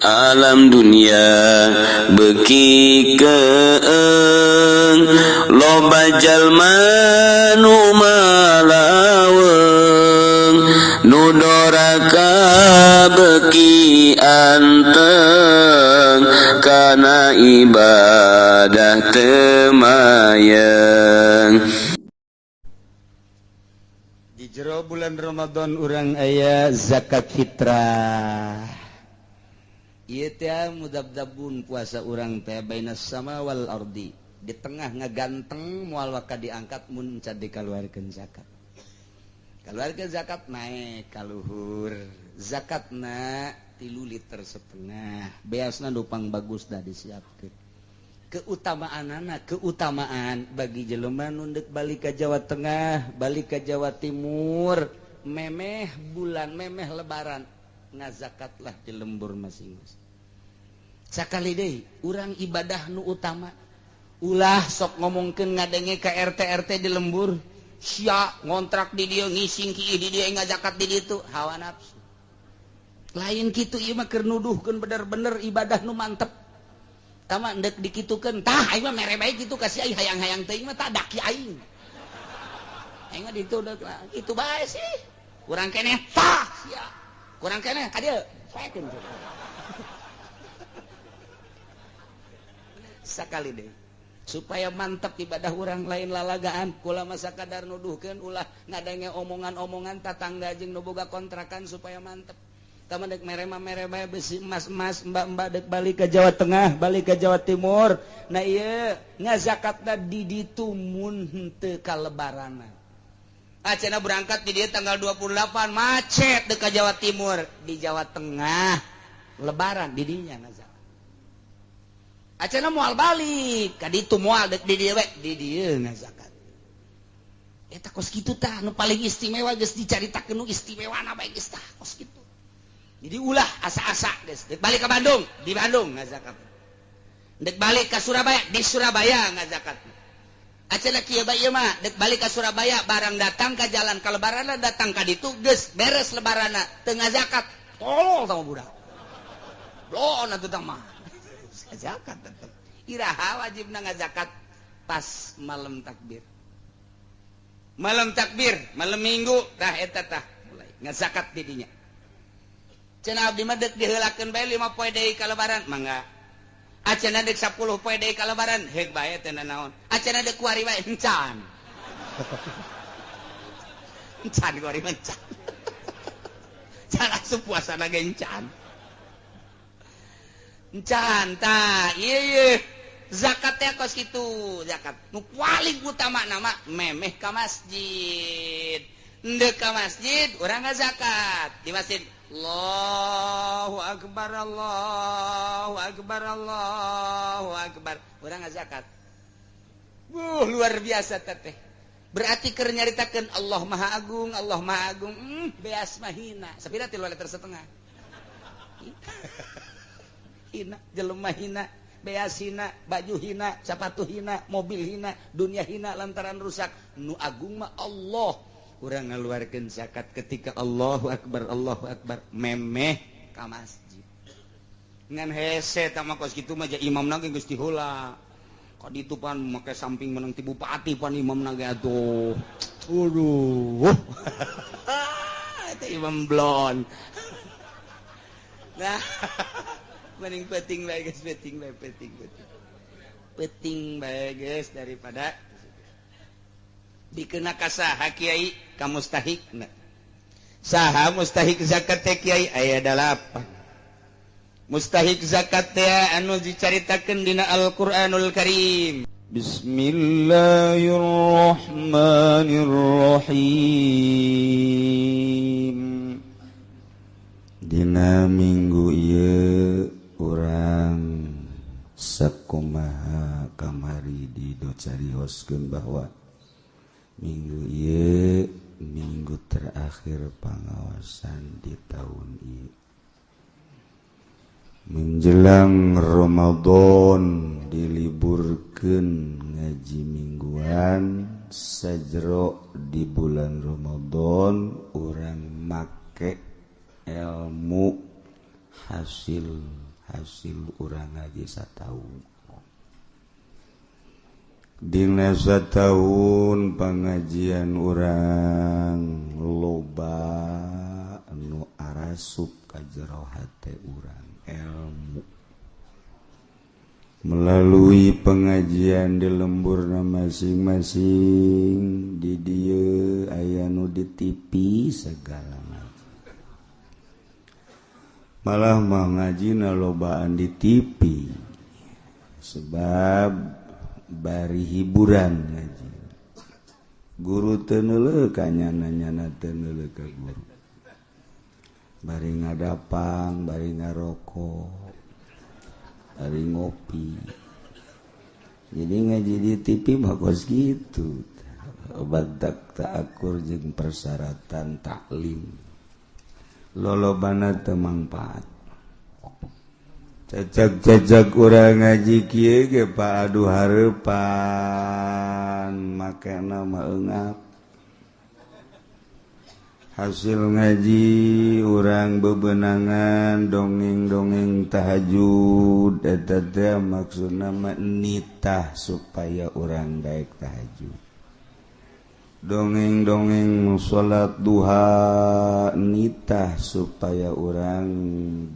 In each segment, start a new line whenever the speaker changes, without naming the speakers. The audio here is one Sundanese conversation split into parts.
alam dunia beki keeng loba jalma nu malaweng nu doraka beki anteng kana ibadah temayang.
Di jero bulan Ramadan urang aya zakat fitrah. Ieu teh mudabdabun puasa urang teh bainas sama wal ardi. Di tengah ngaganteng moal waka diangkat mun can dikaluarkeun zakat. Kaluarkeun zakat naik ka luhur. Zakatna 3 liter setengah. Beasna nupang bagus dah disiapkeun. Keutamaan bagi jelema nu deuk balik ka Jawa Tengah, balik ka Jawa Timur, memeh bulan, memeh lebaran, ngazakatlah di lembur masing-masing. Sakali deui urang ibadah nu utama ulah sok ngomongkeun ngadenge ka RT di lembur, sia ngontrak di dieu ngising ki di dieu ngazakat di ditu, hawa nafsu. Lain kitu ieu mah keur nuduhkeun bener-bener ibadah nu mantep. Tama ndek dikitukeun tah aing mah mere bae kitu ka si ai hayang-hayang teuing mah tak daki aing. Aing mah ditu deuk kitu bae sih. Kurang keneh tah sia. Kurang keneh ka dieu saekeun. Sakali deui supaya mantap ibadah urang lain lalagaan kula mah sakadar nuduhkeun ulah ngadenge omongan-omongan tatangga jeung nu boga kontrakan supaya mantap. Tama dek mere bae besi emas mbak dek balik ke Jawa Tengah, balik ke Jawa Timur. Nah iya ngazakatna di ditu mun henteu ka lebaranna. Acenah berangkat di dieu tanggal 28 macet dek ka Jawa Timur, di Jawa Tengah lebaran di dinya ngazakat. Acenah moal balik ka ditu moal dek di dieu we di dieu ngazakat. Eta kos kitu tah nu paling istimewa geus dicaritakeun nu istimewana bae geus tah kos kitu. Jadi ulah asa-asa guys. Dek balik ke Bandung, di Bandung ngazakat. Dek balik ke Surabaya, di Surabaya ngazakat. Acenah kieu bae ieu mah, dek balik ke Surabaya barang datang ke jalan ka lebaranna datang ka ditu geus beres lebaranna teu ngazakat. Tolol sama budak. Bloon atuh tah mah. Ngazakat tetep. Iraha wajibna ngazakat pas malam takbir. Malam takbir, malam Minggu tah eta tah mulai ngazakat di dinya. Cenah abdi mah deuk diheulakeun bae 5 poe deui ka lebaran, mangga. Acenah deuk 10 poe deui ka lebaran, heug bae teh naon. Acenah deuk kuari bae encan. Encan kuari encan. Can asup puasana ge encan. Encan tah, ieu zakat teh kos kitu, zakat. Nu paling utama nama memeh ka masjid. Deuk ka masjid urang ngazakat di masjid. Allahu Akbar, Allahu Akbar, Allahu Akbar. Urang ngazakat. Luar biasa teh. Berarti keur nyaritakeun Allah Maha Agung, Allah Maha Agung. Beas mah hina. Sapira 3 liter setengah. Hina, jelema hina, beas hina, baju hina, sepatu hina, mobil hina, dunia hina lantaran rusak. Nu agung mah Allah. Urang ngaluarkeun zakat ketika Allahu Akbar memeh ka masjid. Ngan hese tah mah kos kitu mah ja imamna ge geus diheula. Ka ditu pan make samping menang ti bupati pan imamna ge atuh. Aduh. Eta imam blon. Nah, mending penting bae geus penting bae. Penting bae geus daripada dikena ka saha kiai ka mustahikna. Saha mustahik zakat teh kiai aya 8. Mustahik zakat teh anu dicaritakeun dina Al-Qur'anul Karim. Bismillahirrahmanirrahim. Dina minggu ieu urang sakumaha kamari didocarioskeun bahwa minggu ieu minggu terakhir pangawasan di tahun ieu. Menjelang Ramadan diliburkeun ngaji mingguan sajero di bulan Ramadan urang make ilmu hasil
hasil urang ngaji sataun. Dina sataun pengajian urang loba anu arasup ka jero hate urang ilmu. Melalui pengajian di lemburna masing-masing di dieu aya nu di TV segala macam. Malah mah ngajina lobaan di TV sebab bari hiburan ngaji. Guru teu neuleuh ka nyana-nyana teu neuleuh ka guru. Bari ngadapang, bari ngarokok, bari ngopi. Jadi ngaji di TV bagus gitu. Badak ta'akur jeung persyaratan taklim. Lolobana teu mangpaat. Cacak-cacak urang ngaji kieu ge pa adu hareupan, makena meungap. Hasil ngaji urang bebenangan dongeng-dongeng tahajud eta teh maksudna mah nitah supaya urang daek tahajud. Dongeng-dongeng salat duha nitah supaya urang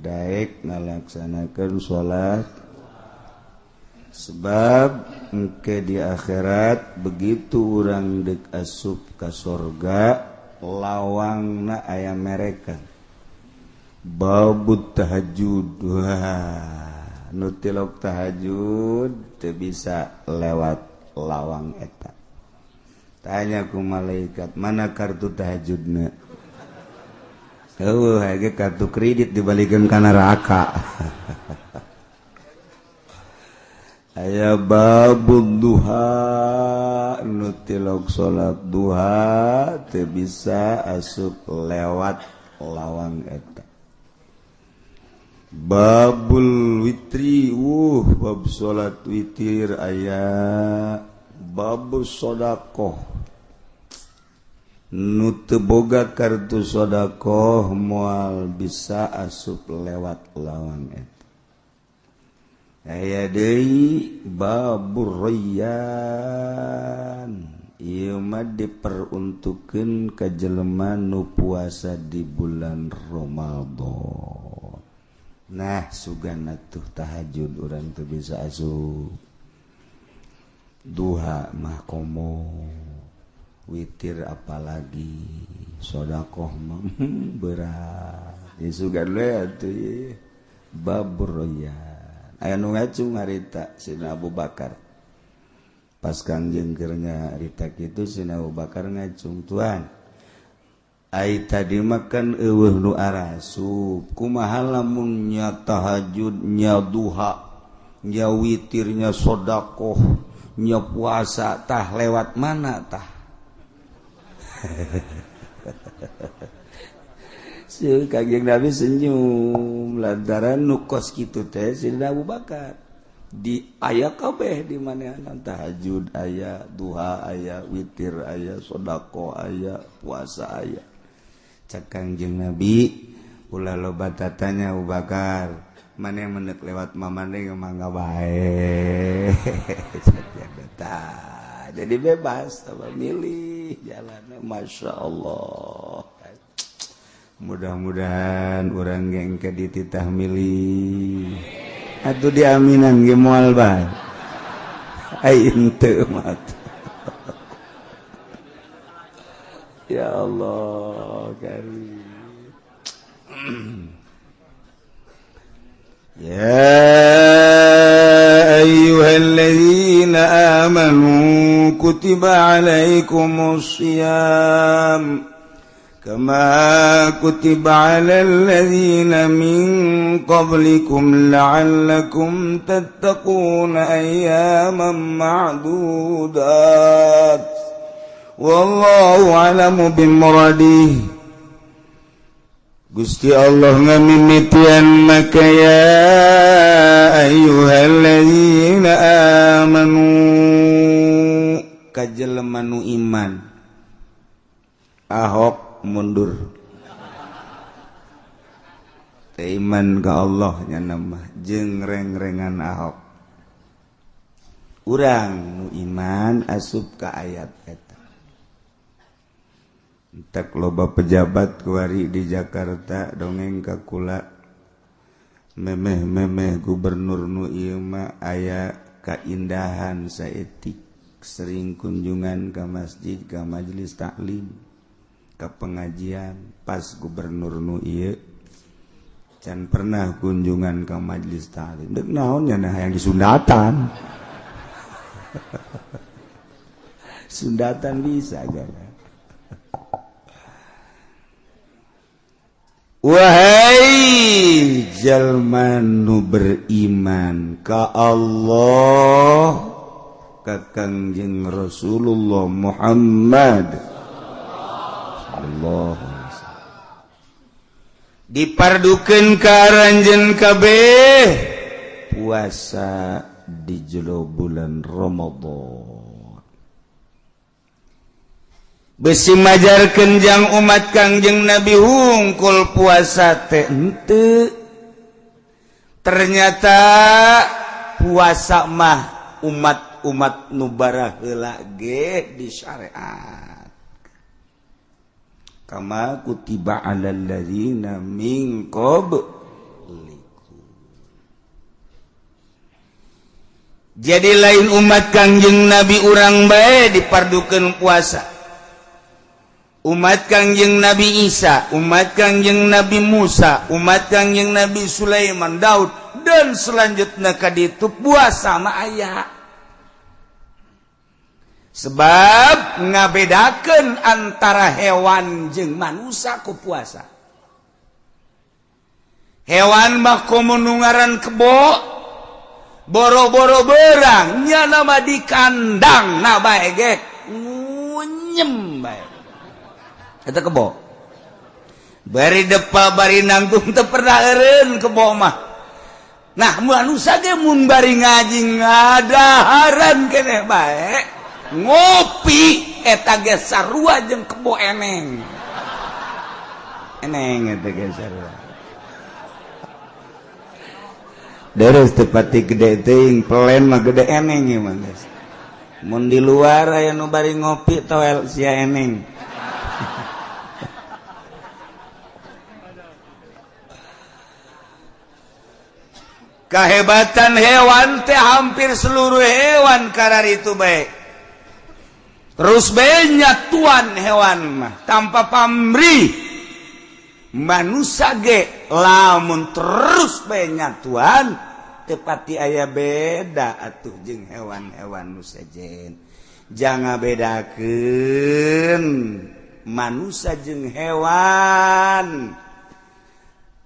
daek ngalaksanakeun salat. Sebab engke di akhirat begitu urang deuk asup ka sorga lawangna aya mereka babut tahajud. Wah, nu tilok tahajud teu bisa lewat lawang eta. Tanya ku malaikat, mana kartu tahajudna? Oh, hage kartu kredit dibalikeun ka neraka. Aya babud duha nu tilok salat duha teu bisa asup lewat lawang eta. Babul witri bab salat witir aya. Babus sedekah nu teu boga kartu sedekah moal bisa asup lewat lawang eta. Aya deui babur rayyan, ieu mah diperuntukkeun ka jelema nu puasa di bulan Ramadan. Nah, sugana tuh tahajud urang teu bisa asup. Duha mah komo, witir apalagi, sedekah mah berat. Ya sugan we atuh babur rayyan. Aya nu ngacung harita Sina Abu Bakar. Pas Kangjeng keur nyarita kitu Sina Abu Bakar ngacung, "Tuan, ai tadi makan eueuh nu arasup. Kumaha lamun nya tahajud, nya duha, nya witir, nya sedekah, nya puasa tah lewat mana tah?" Kangjeng Nabi senyum lantaran nukos kitu teh Sidina Abu Bakar di aya kabeh di manehanna tahajud aya, duha aya, witir aya, sedekah aya, puasa aya. Cak Kangjeng Nabi ulah loba tatanya Abu Bakar, mane menek lewat mamane mangga bae. Jadi bebas apa milih jalannya, masya Allah. Mudah-mudahan urang ge engke dititah milih atuh diaminan ge moal bae ai henteu mah. Ya Allah karim. Ya ayyuhalladzina amanu kutiba alaikumus shiyam كما كتب على الذين من قبلكم لعلكم تتقون أياما معدودات والله أعلم بمراده. Gusti Allah ngamimitian maka ya ayyuhalladzina amanu kajelema nu iman. Ahok mundur iman ke Allahnya nama jeung reng-rengan Ahok urang nu iman asup ka ayat eta entek loba pejabat kuari di Jakarta dongeng ka kula memeh gubernur nu ieu mah aya kaindahan saetik sering kunjungan ke masjid ke majelis taklim ke pengajian pas gubernur nu ieu can pernah kunjungan ke majelis taklim deuk naon nya nah yang di Sundatan Sundatan bisa aja wahai jalma nu beriman ka Allah ka Kangjeng Rasulullah Muhammad sallallahu dipardukeun ka aranjeun kabeh puasa di jero bulan Ramadan besi majarkeun jang umat Kangjeng Nabi hungkul puasa teh henteu ternyata puasa mah umat nu baraheula ge di syariat kama kutiba alal ladzina min qablikum. Jadi lain umat Kangjeng Nabi urang bae dipardukeun puasa. Umat Kangjeng Nabi Isa, umat Kangjeng Nabi Musa, umat Kangjeng Nabi Sulaiman, Daud dan selanjutnya kaditu puasa mah aya. Sebab ngabedakeun antara hewan jeung manusia ku puasa. Hewan mah komo nu ngaran kebo, boro-boro beurang nya nama di kandang na bae ge ngunyem bae. Eta kebo. Bari depa bari nangtung teu pernah eureun kebo mah. Nah manusia ge mun bari ngaji ngadaharan keneh bae. Ngopi eta ge sarua jeung kebo eneng eta ge sarua deres tepati gede teuing pelen mah gede eneng ieu mah geus mun di luar aya nu bari ngopi toel sia eneng kahebatan hewan teh hampir seluruh hewan kararitu bae. Terus banyak tuan hewan mah tanpa pamrih manusia ge lamun terus banyak tuan tepati aya beda atuh jeung hewan-hewan nu sejen jangan bedakeun manusia jeung hewan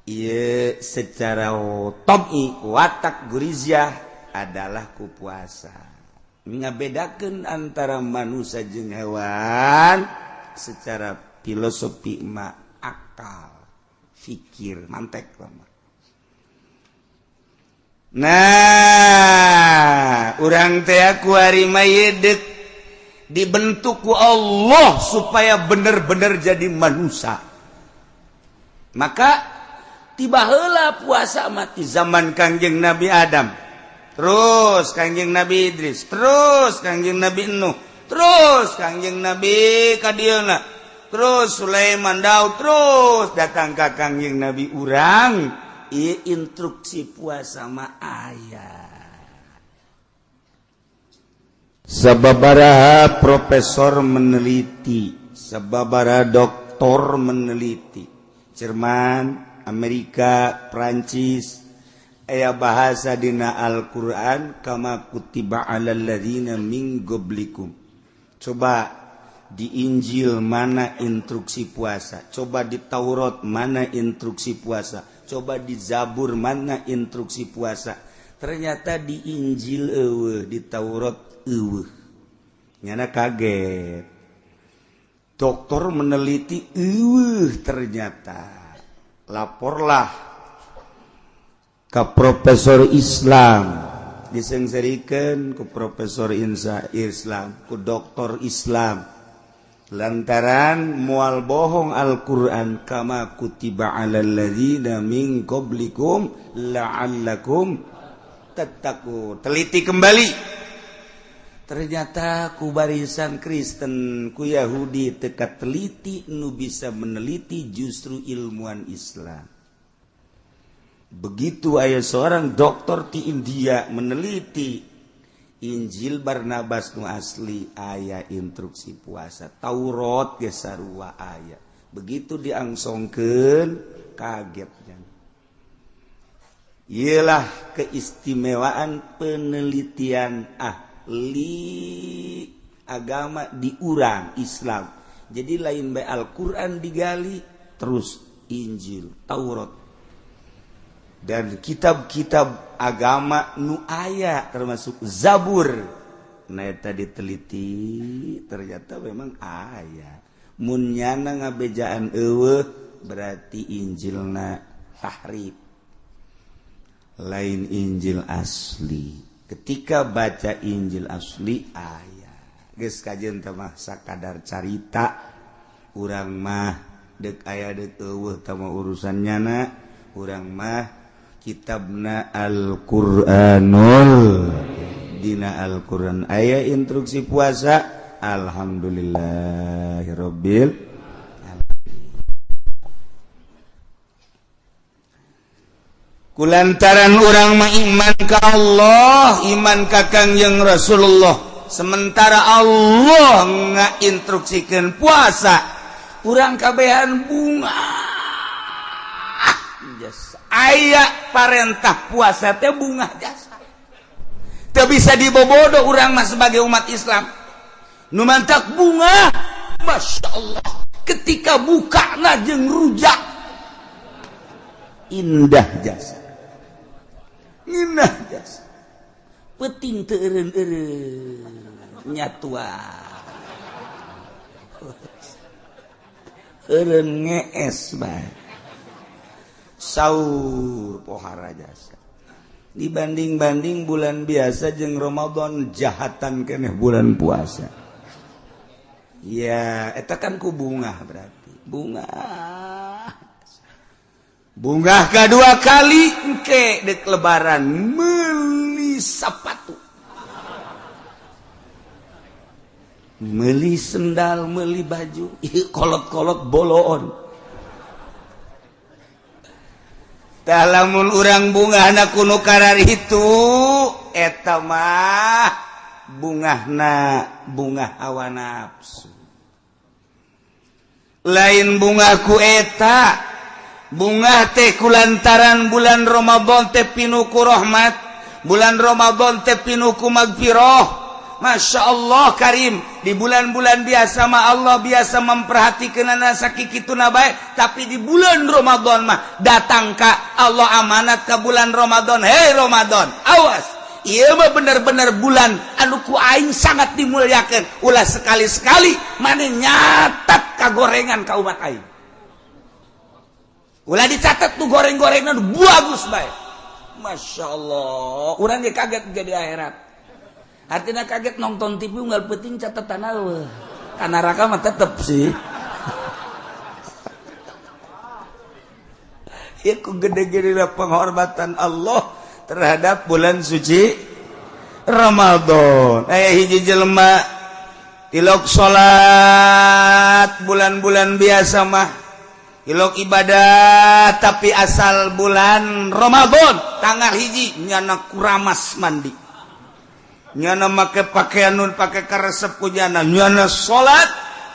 ieu secara tabii watak gurizyah adalah ku puasa ngabedakeun antara manusia jeung hewan secara filosofi mah akal fikir mantek mah. Nah urang teh kuari mah yeudeuh dibentuk ku Allah supaya bener-bener jadi manusia maka tiba heula puasa mah ti zaman Kangjeng Nabi Adam terus Kangjeng Nabi Idris, terus Kangjeng Nabi Nuh, terus Kangjeng Nabi kadieuna, terus Sulaiman, Daud, terus datang ka Kangjeng Nabi urang, ieu instruksi puasa mah aya. Sababaraha profesor meneliti, sababaraha doktor meneliti, Jerman, Amerika, Prancis aya bahasa dina Al-Qur'an kama kutiba alal ladzina min qablikum. Coba di Injil mana instruksi puasa, coba di Taurat mana instruksi puasa, coba di Zabur mana instruksi puasa. Ternyata di Injil eueuh, di Taurat eueuh. Nyana kaget. Dokter meneliti eueuh ternyata. Laporlah ke profesor Islam disengserikan ku profesor Islam ku doktor Islam lantaran moal bohong Al-Qur'an kama kutiba 'alal ladzina min qablikum la'allakum tattaqun. Teliti kembali. Ternyata ku barisan Kristen, ku Yahudi teka teliti nu bisa meneliti justru ilmuwan Islam. Begitu aya seorang doktor di India meneliti Injil Barnabas nu asli aya instruksi puasa, Taurat ge sarua aya. Begitu diangsongkeun kagetnya. Ialah keistimewaan penelitian ahli agama di urang Islam. Jadi lain bae Al-Qur'an digali terus Injil, Taurat. Dan kitab-kitab agama nu aya termasuk Zabur. Nah eta diteliti ternyata memang aya. Mun nyana ngabejaan eueuh berarti Injilna tahrif. Lain Injil asli. Ketika baca Injil asli aya. Geus kajeun teh mah sakadar carita. Urang mah deuk aya deuk eueuh teh mah urusan nyana. Urang mah kitabna Al-Qur'anul dina Al-Qur'an aya instruksi puasa. Alhamdulillahirabbil alamin. Kulantaran urang mah iman ka Allah, iman ka Kangjeng Rasulullah, sementara Allah ngainstruksikeun puasa, urang kabehan bunga. Aya parentah puasa teh bunga jasa. Teu bisa dibobodo urang mah sebagai umat Islam. Nu mantak bunga, Masya Allah. Ketika bukana jeung rujak, indah jasa. Indah jasa. Peuting teu eureun-eureun nyatua. Eureun ngees bae. Saur pohara jasa. Dibanding-banding bulan biasa jeung Ramadan jahatan keneh bulan puasa. Ya, eta kan ku bunga berarti. Bunga. Bunga kedua kali engke dek lebaran meuli sapatu. Meuli sendal, meuli baju, kolot-kolot boloon. Lamun urang bungahna kuno karar itu eta mah bungahna bunga hawa nafsu. Lain bunga ku eta bunga teh kulantaran bulan Ramadan teh pinuh ku rahmat, bulan Ramadan teh pinuh ku magfirah. Masya Allah Karim, di bulan-bulan biasa mah Allah biasa memperhatikan sakikituna baik, tapi di bulan Ramadan mah datang ka Allah amanat ke bulan Ramadan. Hei Ramadan, awas, ieu mah bener-bener bulan anu ku aing sangat dimuliakeun. Ulah sekali-sekali mane nyatat kagorengan ka umat aing. Ulah dicatat tuh goreng-gorengan bagus baik. Masya Allah, urang ge kaget ge di akhirat. Artinya kaget nonton TV unggal penting catatan eueuh. Ka neraka mah tetep sih. Ieu gede-gede penghormatan Allah terhadap bulan suci Ramadan. Aya hiji jelema tilok salat bulan-bulan biasa mah ilok ibadah tapi asal bulan Ramadan tanggal hiji nyana kuramas mandi. Nyana make pakaian nun pake karesep ku nyana, nyana salat,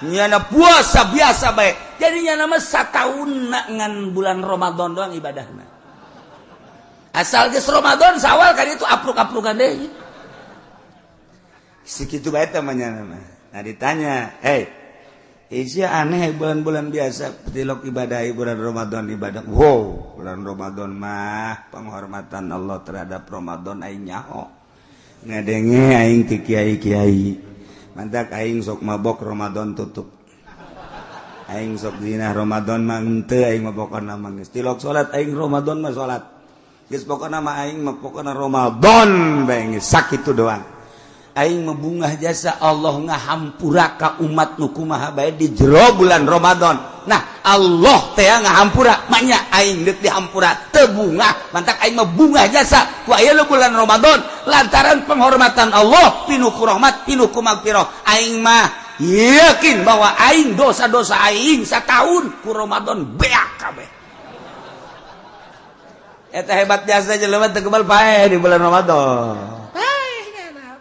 nyana puasa biasa bae. Jadi nyana mah sataunna ngan bulan Ramadan doang ibadahna. Asal geus Ramadan sawal kan itu apluk-aplukan deui. Segitu bae teh nyana mah. Nah ditanya, isi aneh bulan-bulan biasa tilok ibadah bulan Ramadan ibadah. Wow, bulan Ramadan mah penghormatan Allah terhadap Ramadan aing nyaho. Ngadenge aing ti kiai-kiai. Mantak aing sok mabok Ramadan tutup. Aing sok zina Ramadan mah henteu aing mabokna mah geus. Tilok salat aing Ramadan mah salat. Geus pokona mah aing mah pokona Ramadan bae geus sakitu doang. aing membungah jasa Allah ngahampura ka umat nu kumaha bae di jero bulan Ramadan. Nah, Allah teh ngahampura manya aing deuk dihampura teu bungah, mantak aing membungah jasa ku aya bulan Ramadan lantaran penghormatan Allah pinuh ku rahmat pinuh ku magfirah. Aing mah yakin bahwa aing dosa-dosa aing satahun ku Ramadan beak kabeh. Eta hebat jasa jelema teu kebal paeh di bulan Ramadan.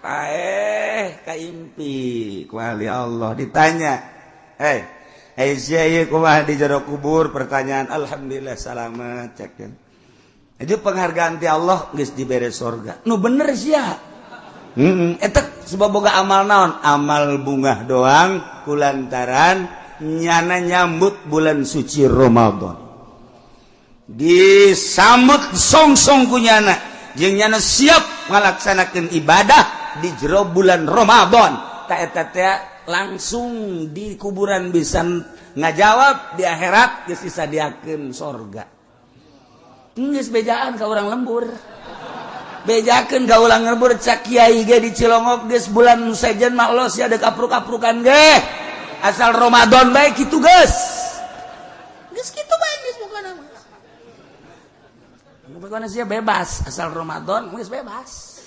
Paeh kaimpi ku ahli Allah ditanya, Aisyah kumaha di jero kubur, pertanyaan alhamdulillah salamet cek kan. Itu penghargaan ti Allah geus dibere surga. Nu bener sia. Eta sebab boga amal naon? Amal bungah doang kulantaran nyana nyambut bulan suci Ramadan. Disambut song-song ku nyana jeung nyana siap ngalaksanakeun ibadah di jero bulan Ramadan. Ta eta teh langsung di kuburan bisa ngajawab di akhirat geus disadiakeun surga. Geus bejaan ka urang lembur. Bejakeun ka urang lembur cak kiai ge di Cilongok geus bulan sejen mah Allah sia deuk apruk-aprukan ge. Asal Ramadan bae kitu geus. Geus kitu bae geus pokona mah. Pokona sia bebas asal Ramadan geus bebas.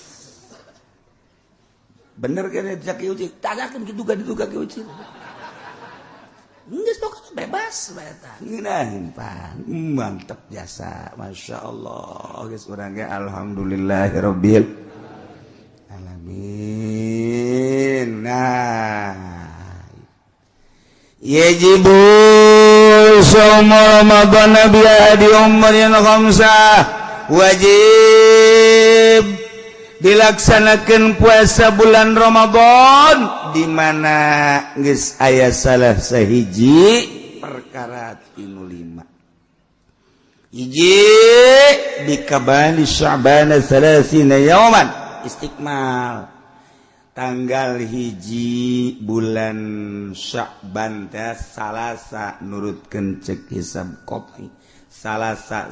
Bener kan cak kiai uci tagakeun kitu ka ditu ka kiai uci. Geus pokona bebas bae eta. Ngeunaheun pan. Mantep jasa. Masyaallah. Geus urang ge alhamdulillahirabbil alamin. Nah. Yajibu shaum Ramadan bi adi umrin khamsah. Wajib dilaksanakan puasa bulan Ramadan di mana geus aya salah sahiji perkara tinu 5. Hiji bikabali Sya'ban 30 yauman istiqmal tanggal hiji bulan Sya'ban teh salasa nurutkeun cek hisab qot'i. Salasa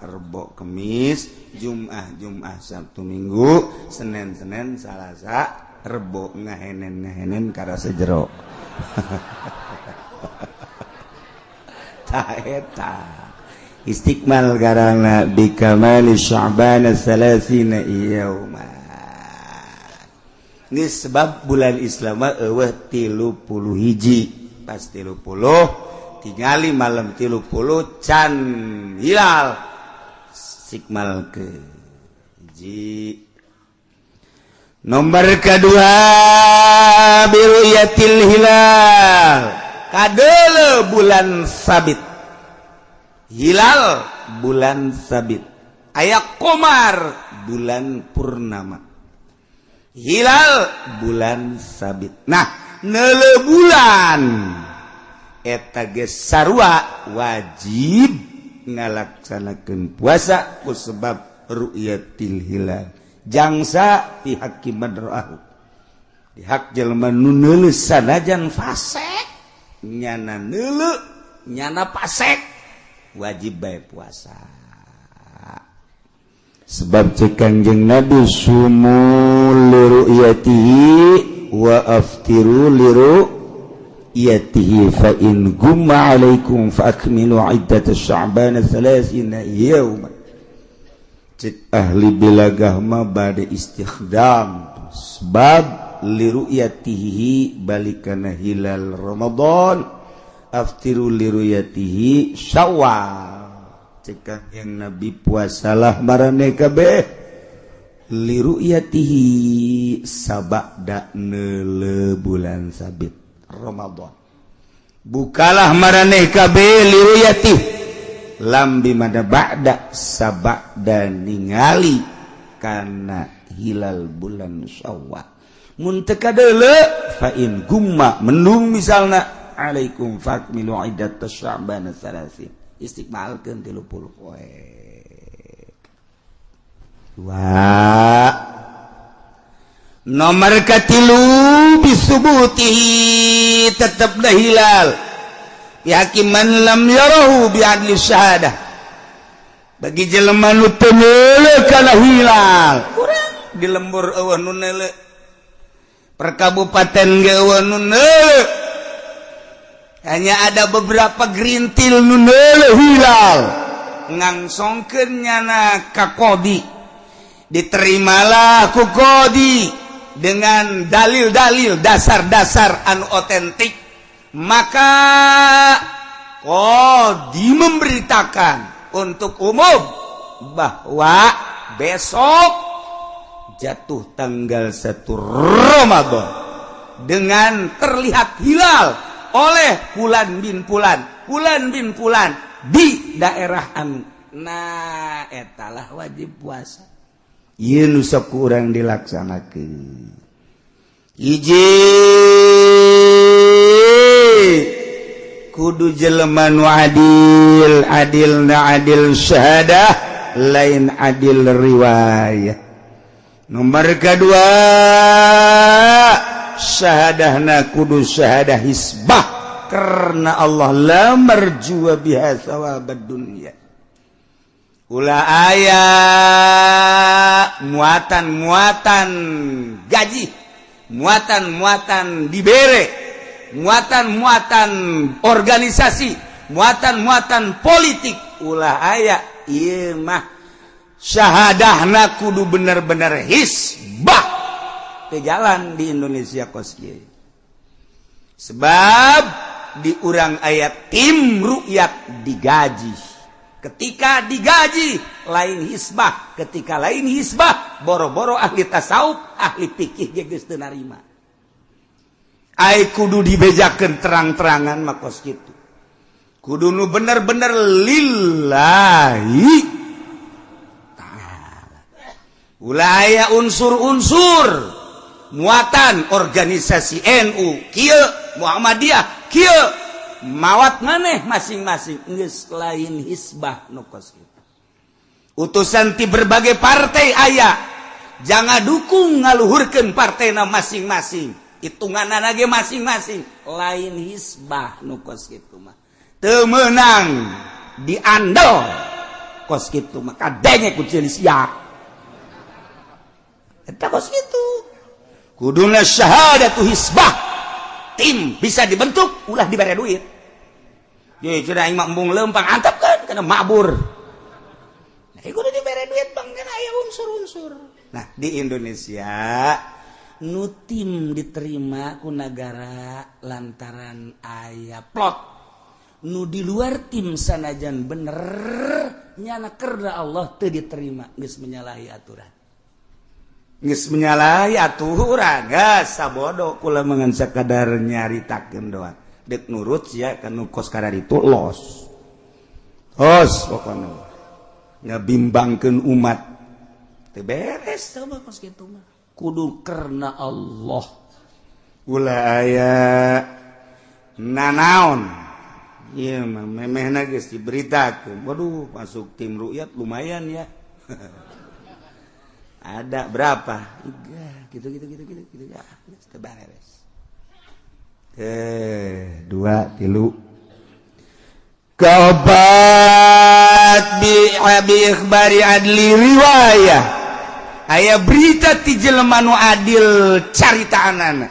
Rebo Kemis Jumat Sabtu Minggu Senin Salasa Rebo ngahenen kara sejero. Ta eta istiqmal garana bikamali Sya'ban 30 yauman. Geus sebab bulan Islam eueuh 30 hiji pas 30 tingali malam 30 can hilal sikmal ke hiji. Nomor kedua biruyatil hilal kadeule bulan sabit. Hilal bulan sabit. Aya qamar bulan purnama. Hilal bulan sabit. Nah, neuleuh bulan eta ge sarua wajib ngalaksanakeun puasa ku sebab ru'yatil hilal. Jangsa fi haqqi man ra'ahu. Di hak jelema nu neuleuh sanajan fasik nyana neuleuh nyana pasek wajib bae puasa. Sebab cek Kangjeng Nabi sumu li ru'yatihi wa aftiru li yatihi fa in gumma alaikum fa akmilu iddat Sya'ban 30 yawman. Cik ahli bilagah mah bade istikhdam sebab li ru'yatihi balikana hilal Ramadan aftiru li ru'yatihi Syawal. Cik yang Nabi puasalah marane kabeh li ru'yatihi sabada neuleuh bulan sabit Ramadan. Bukalah maraneh kabeh liruyatih lambi mada ba'da sabada ningali kana hilal bulan Syawal. Mun teu kadeuleu fa in gumma mendung misalna alaikum fakmilu iddat Sya'ban 30. Istiqmalkeun 30 poe. 2 nomor katilu bisubutihi tetap dah hilal yakiman lam yarahu bi'adli syahadah bagi jelema nu teu neuleuh kana hilal urang di lembur eueuh nu neuleuh
perkabupaten Jawa hanya ada beberapa gerintil hilal ngangsongkeun nyana ka Qodi, diterimalah ku Qodi dengan dalil-dalil dasar-dasar anu otentik, maka Qodi memberitakan untuk umum bahwa besok jatuh tanggal 1 Ramadan dengan terlihat hilal oleh Fulan bin Fulan di daerah nah etalah wajib puasa. Ieu nu sok urang dilaksanakeun. Hiji kudu jelema nu adilna adil syahadah lain adil riwayat. Nomor kedua syahadahna kudu syahadah hisbah karena Allah la marjua biha thawabad dunya. Ulah aya muatan gaji, muatan dibere, muatan organisasi, muatan politik, ulah aya ieu mah syahadahna kudu bener-bener hisbah teu jalan di Indonesia kos kieu. Sebab di urang aya tim ru'yat digaji. Ketika digaji lain hisbah, ketika lain hisbah boro-boro ahli tasawuf, ahli fikih ge geus teu narima. Ai kudu dibejakeun terang-terangan mah kos kitu. Kudu nu bener-bener lillahi ta'ala. Ulah aya unsur-unsur muatan organisasi NU kieu Muhammadiyah kieu mawat maneh masing-masing geus lain hisbah nu kos kitu. Utusan ti berbagai partai aya, jangan dukung ngaluhurkeun partena masing-masing, hitunganna ge masing-masing lain hisbah nu kos kitu mah teu meunang diandol kos kitu mah kadenge ku ceuli sia eta kos kitu. Kuduna syahadatu hisbah, tim bisa dibentuk ulah dibere duit. Ye cenah aing mah embung leumpang antepkeun kana mabur. Nah, kudu dibere duit bang kana aya unsur-unsur. Nah, di Indonesia nu tim diterima ku nagara lantaran aya plot. Nu di luar tim sanajan bener nyana kerda Allah teu diterima, geus menyalahi aturan. Geus menyalahi aturan, gas sabodo kula mangan sakadar nyaritakeun doang. Dek nurut sia kanu kos kararitu los. Hos pokona. Ngabimbangkeun umat. Teu beres coba kos kitu mah. Kudu karena Allah. Ulah aya nanaon. Ieu mah memehna geus diberitakeun. Waduh, masuk tim ru'yat lumayan ya. Ada berapa? 3 gitu ya. Beres. 2 3 Kabat bi ikhbari adli riwayah. Aya berita ti jelema nu adil caritaanana.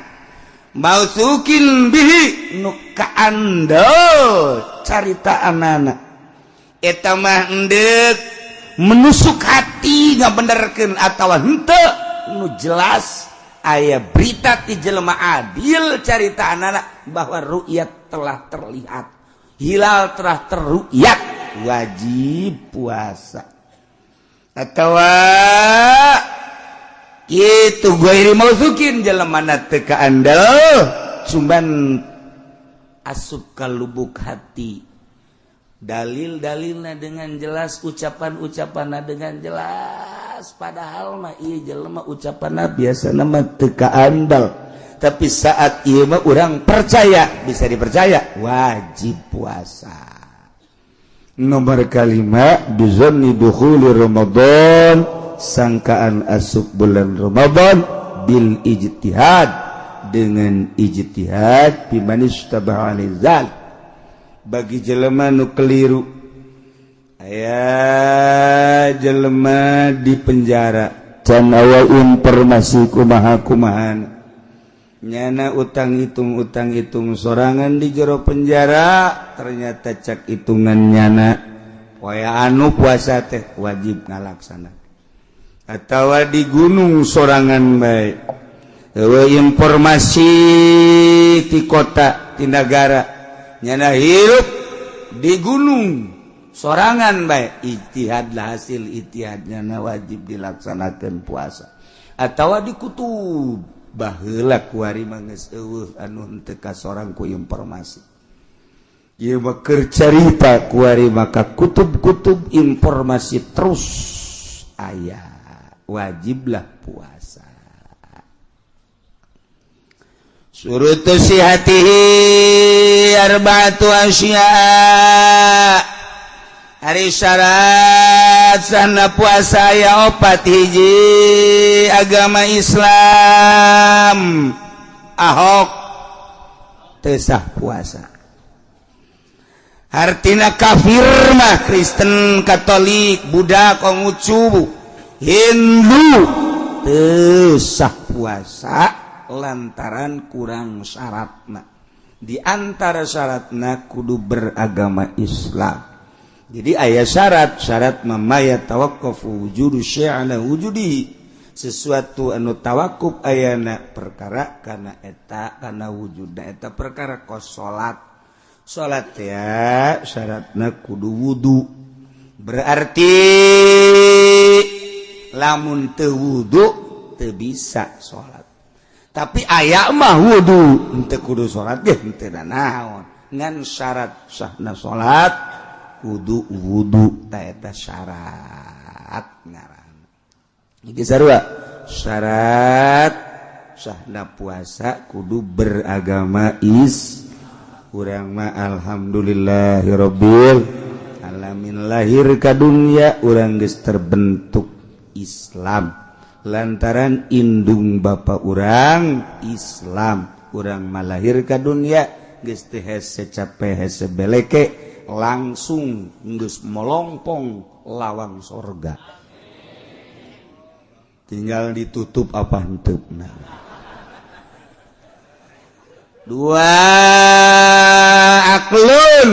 Mausukin bihi nu kaandel caritaanana. Eta mah endeuh menusuk hati ngabenerkeun atawa henteu nu jelas aya berita ti jelema adil caritaanana bahwa ru'yat telah terlihat, hilal telah terru'yat, wajib puasa. Atawa kitu gairi mausukin jelemana teu kaandel cumban asup ka lubuk hati. Dalil-dalilna dengan jelas, ucapan-ucapanna dengan jelas, padahal mah ieu jelema ucapanna biasana mah teu kaandal, tapi saat ieu mah urang percaya, bisa dipercaya, wajib puasa. Nomor kalima bizanni dukhuli Ramadan, sangkaan asup bulan Ramadan bil ijtihad, dengan ijtihad biman istabaha alizal. Bagi jelema nu keliru, aya jelema di penjara can aya informasi kumaha-kumahan
nyana utang hitung sorangan di jero penjara ternyata cak hitungan nyana waya anu puasa teh wajib ngalaksana atawa di gunung sorangan bae informasi di kota di negara nyana hirup di gunung sorangan bae ijtihad lah hasil ijtihadnya wajib dilaksanakan puasa atawa di kutub baheula kuari manggeus eueuh anu henteu ka sorang ku informasi ieu mah keur carita kuari maka kutub-kutub informasi terus aya wajiblah puasa surutu sihatihi arba'atu asya hari syarat sana puasa ya opat hiji agama Islam ahok tesah puasa artina kafir mah Kristen Katolik Buddha Konghucu Hindu tesah puasa lantaran kurang syaratna di antara syaratna kudu beragama Islam. Jadi ayat syarat mamaya tawaqqafu wujudu syai'an wujudi sesuatu anu tawakuf ayana perkara kana eta kana wujudna eta perkara kos salat ya syaratna kudu wudu berarti lamun teu wudu teu bisa salat tapi aya mah wudu henteu kudu salat ge henteu naon ngan syarat sahna salat wudu eta syarat ngaran iki sarua syarat sahna puasa kudu beragama urang mah alhamdulillahirabbil alamin lahir ka dunya urang geus terbentuk Islam lantaran indung bapa urang Islam urang mah lahir ka dunya geus teu hese capek hese beleke langsung geus molongpong lawang sorga tinggal ditutup apa hentupna dua aklun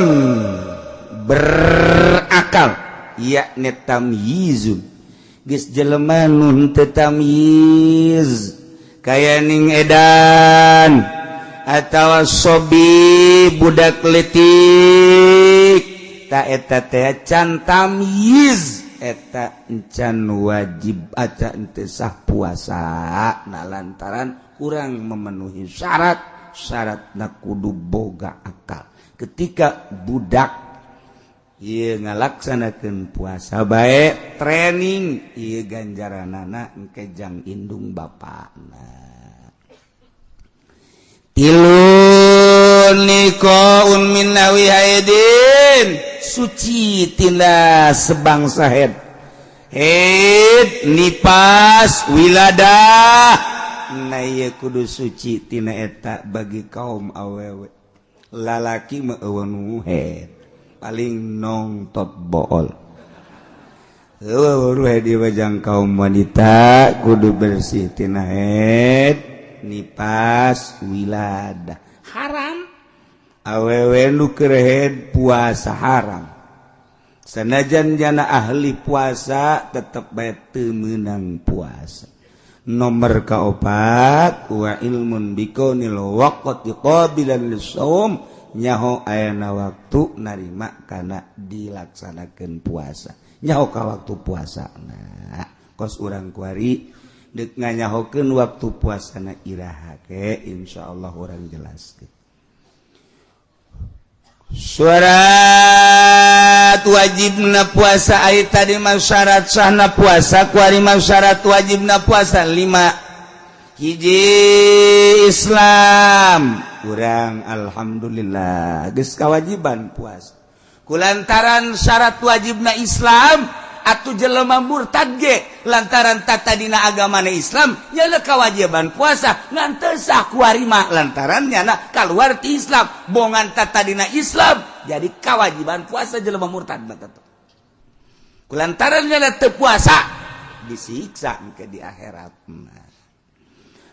berakal yakni tamyizun geus jelema nu teu tamyiz kaya ning edan atawa sobi budak letik ta eta teh can tamyiz eta encan wajib aca henteu sah puasa na lantaran kurang memenuhi syaratna kudu boga akal ketika budak ieu ngalaksanakeun puasa bae training ieu ganjaranana engke jang indung bapana tilun nikoun min nawi haidin suci tina sebangsa haid nipas wiladah na ieu kudu suci tina eta bagi kaum awewe lalaki mah eueuh haid paling nongtot bool eueuh haid di wajang kaum wanita kudu bersih tina haid nipas wiladah haram awewe nu keur haid puasa haram sanajan jana ahli puasa tetep bae teu meunang puasa nomor kaopat wa ilmun biqaunil waqti qabilan lisawm nyaho ayana waktu narima kana dilaksanakeun puasa nyaho ka waktu puasana kos urang kuari dek nganyahokeun waktu puasana iraha ke insyaallah urang jelaskeun syarat wajibna puasa aya tadi mah syarat sahna puasa kuari mah syarat wajibna puasa 5 hiji Islam urang alhamdulillah geus kawajiban puasa kulantaran syarat wajibna Islam atuh jelema murtad ge lantaran tatadina agamana Islam nya kewajiban puasa ngan teu sah kuari mah lantaran nyana kaluar ti Islam bongan tatadina Islam jadi kewajiban puasa jelema murtad batat kulantaran nyana teu puasa disiksa ke di akhirat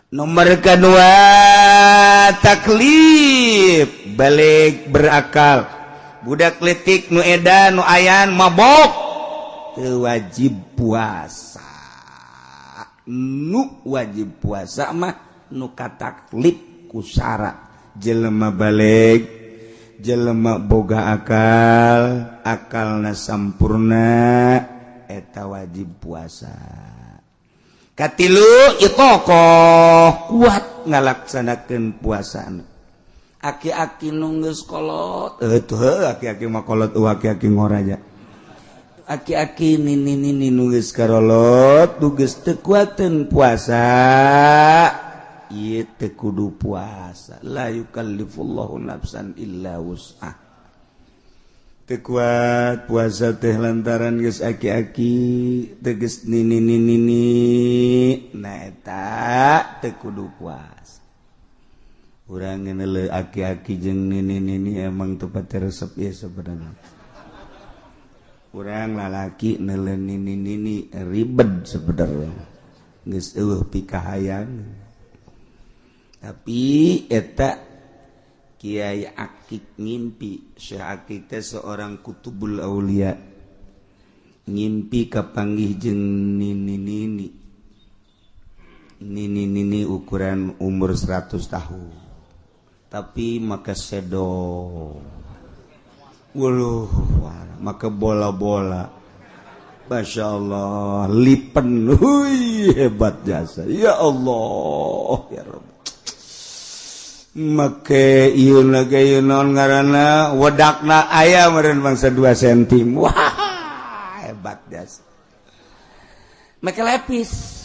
Nomor kedua taklif balik berakal. Budak letik nu edan nu ayan mabok teu wajib puasa. Nu wajib puasa mah nu kataklif ku syarat. Jelema balik, jelema boga akal, akalna sampurna eta wajib puasa. Katilu itokoh kuat ngalaksanakeun puasana. Aki-aki nu geus kolot, teu aki-aki mah kolot aki-aki ngoraja. Aki-aki nini nu geus karolot, nu geus teu kuateun puasa, ieu teu kudu puasa. La yukallifullahu nafsan illa wus'ah. Teu kuat puasa teh lantaran geus aki-aki teu geus nini nah eta teu kudu puasa. Urang ngeuneuleun aki-aki jeung nini emang teu pati resep ieu sebenarnya. Urang lalaki neuleun nini ribet sebenarnya. Geus eueuh pikahayang. Tapi eta Kiai Akik ngimpi, Syekh Akik teh seorang kutubul aulia, ngimpi kapanggih jeung nini ukuran umur 100 tahun, tapi maka sedo, waluh, maka bola-bola, Masya Allah, lipen, hui, hebat jasa, ya Allah, ya Rabbi. Make ieu lagi non ngaranna wedakna aya meureun bangsa 2 cm. Wah, hebat das. Make lepis.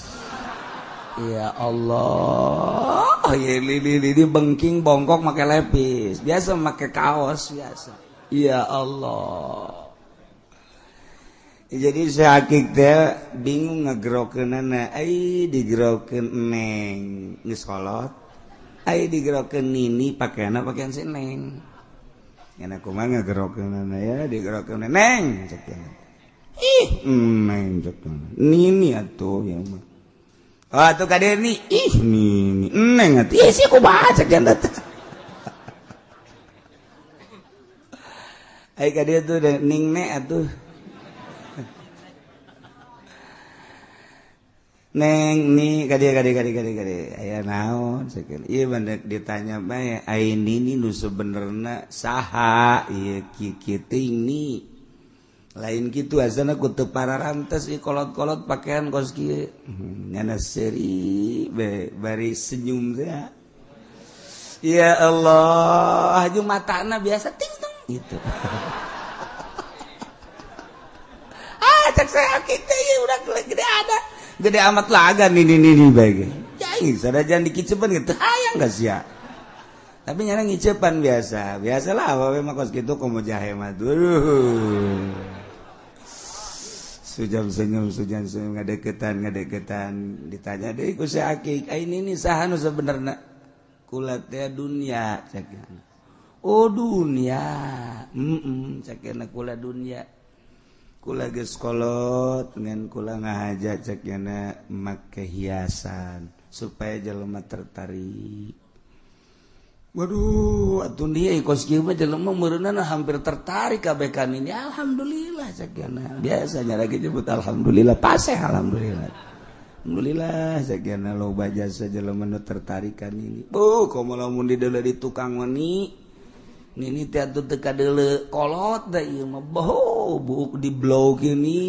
Ya Allah. Ya lili bengking bongkok make lepis. Biasa make kaos biasa. Ya Allah. Jadi sakit teh bingung ngagerokeunana, ai digerokeun neng geus kolot. Ai digerokeun nini pakaianna pakaian si neng. Nya kumaha ngagerokeunana ya digerokeun neng cek ya. Ih, neng cek. Nini atuh ya mah. Oh atuh ka Deni. Ih, nini. Neng atuh. Ih, si kumaha cek ya. Ai ka dia tuh ning ne atuh. Neng ni kadi aya naon sakeun ieu bandek ditanya bae ai nini nu sebenarnya saha ieu kieu teuing ni lain kitu asana ku teu pararantes ieu kolot-kolot pakaian kos kieu nyana seri bari senyum teh ya Allah aju matana biasa ting ting gitu cek saya kita ieu udah gede ada gede amat laga nini bae. Jai sadajan dikicepan gitu. Hayang geus sia. Tapi nyana ngicepan biasa. Biasalah awewe mah kos kitu komo jahe mah. Sujam senyum ngadeketan ditanya deui ku si Akik, "Ai nini saha nu sabenerna?" Kula teh dunya cakna. Oh dunya. Cakna kula dunya. Kula geus kolot ngan kula ngahaja cek yana make hiasan supaya jelema tertarik. Waduh, atuh dia kos kieu mah jelema meureunna hampir tertarik kabeh ka nini. Alhamdulillah cek yana. Biasanya lagi nyebut alhamdulillah, paseh alhamdulillah. Alhamdulillah cek yana loba jasa jelema nu tertarik ka nini. Komo lamun di deuleu di tukang meni nini teh atuh teu kadeuleu kolot da ieu mah buuk di blow gini.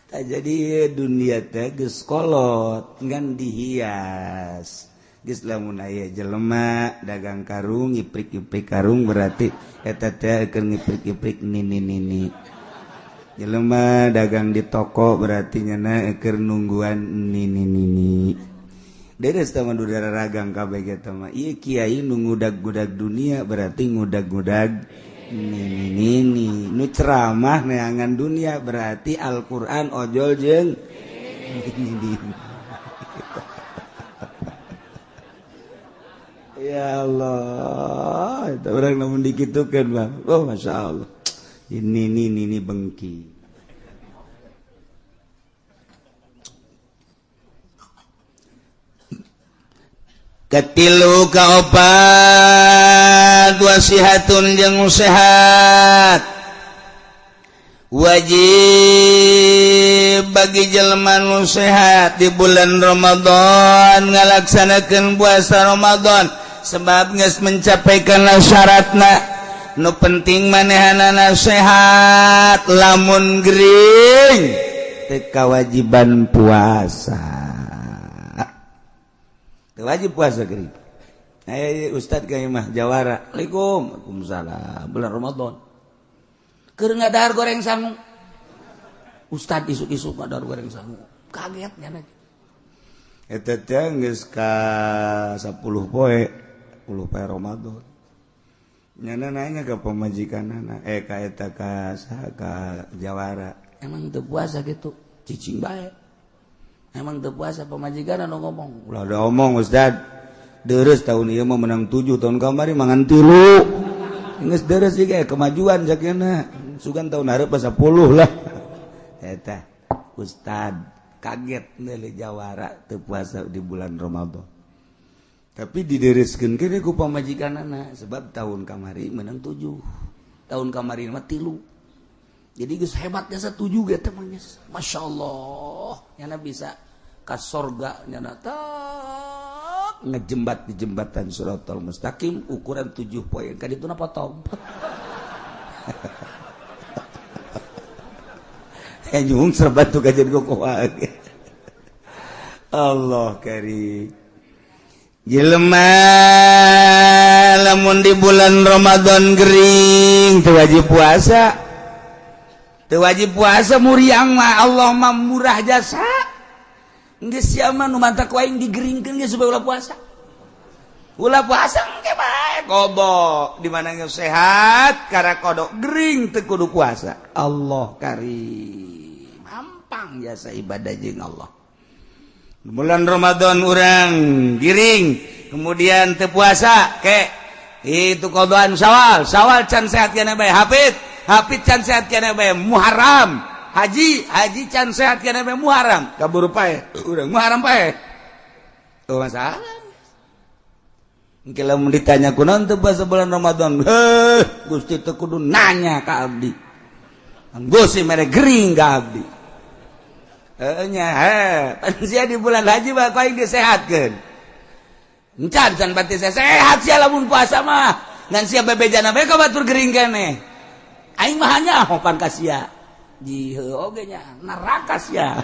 Tak jadi dunia teh geus kolot ngan dihias. Geus lamun aya jelema dagang karung ngiprik-ngiprik karung berarti eta teh keur ngiprik-ngiprik nini. Jelema dagang di toko berarti nyana keur nungguan nini. Deres sama dudara ragang kabeh eta mah. Ieu kiai nu ngudag-gudag dunia berarti ngudag-gudag nini. Nu ceramah neangan dunia berarti Al-Qur'an ojol jeung nini. Ya Allah, eta urang lamun dikitukeun mah. Oh masyaallah. Nini bengki.
katilu kaopat wasihatun jeung sehat wajib bagi jelema nu sehat di bulan Ramadan ngalaksanakeun puasa Ramadan sebab geus mencapaikan syaratna nu penting manehanana sehat lamun gering teu kewajiban puasa teu wajib puasa gering Ustad ka imah jawara Waalaikumsalam bulan Ramadan keur ngadahar goreng sangu Ustad isuk-isuk ngadahar goreng sangu kaget nya
eta teh geus ka 10 poe Ramadan nyana nanya ke pemajikanana ka eta ka jawara
emang teu puasa gitu cicing bae emang teu puasa pemajikanna nu ngomong
ulah ada omong Ustad deres tahun ieu mah menang 7 tahun kamari mangan 3 geus deres ieu ge kemajuan sakena sugan tahun hareup 10 lah eta Ustad kaget neuli jawara teu puasa di bulan Ramadan tapi didereskeun kene ku pamajikanana sebab tahun kamari menang 7 tahun kamari mah 3 jadi geus hebat jasa 7 ge teh mah masyaallah nyana bisa ka sorga nyana tak ngejembat di jembatan Siratal Mustaqim ukuran 7 poin ka dituna potong nyung serbat tuh kajian kokoh Allah karim jelema lamun di bulan Ramadan gering teu wajib puasa muriang mah Allah mah murah jasa geus sia mah nu mantak wae digeringkeun ge supaya ulah puasa engke bae kodok di mana geus sehat kara kodok gering teu kudu puasa Allah karim gampang jasa ibadah jeung Allah bulan Ramadan urang giring kemudian teu puasa ke itu kodoan Syawal can sehat kana bae hafid can sehat kana bae Muharram haji can sehat kana bae Muharram kaburu pae urang Muharram pae teu masalah engke lamun ditanya kunaon teu puasa bulan Ramadan Gusti teu kudu nanya ka abdi Gusti mere gering ka abdi sia di bulan haji mah kau yang disehatkan encan berarti saya sehat sia lamun puasa mah ngan sia bebejana bae ka batur gering keneh aing mah hanya hopan ka sia di heuh oge nya neraka sia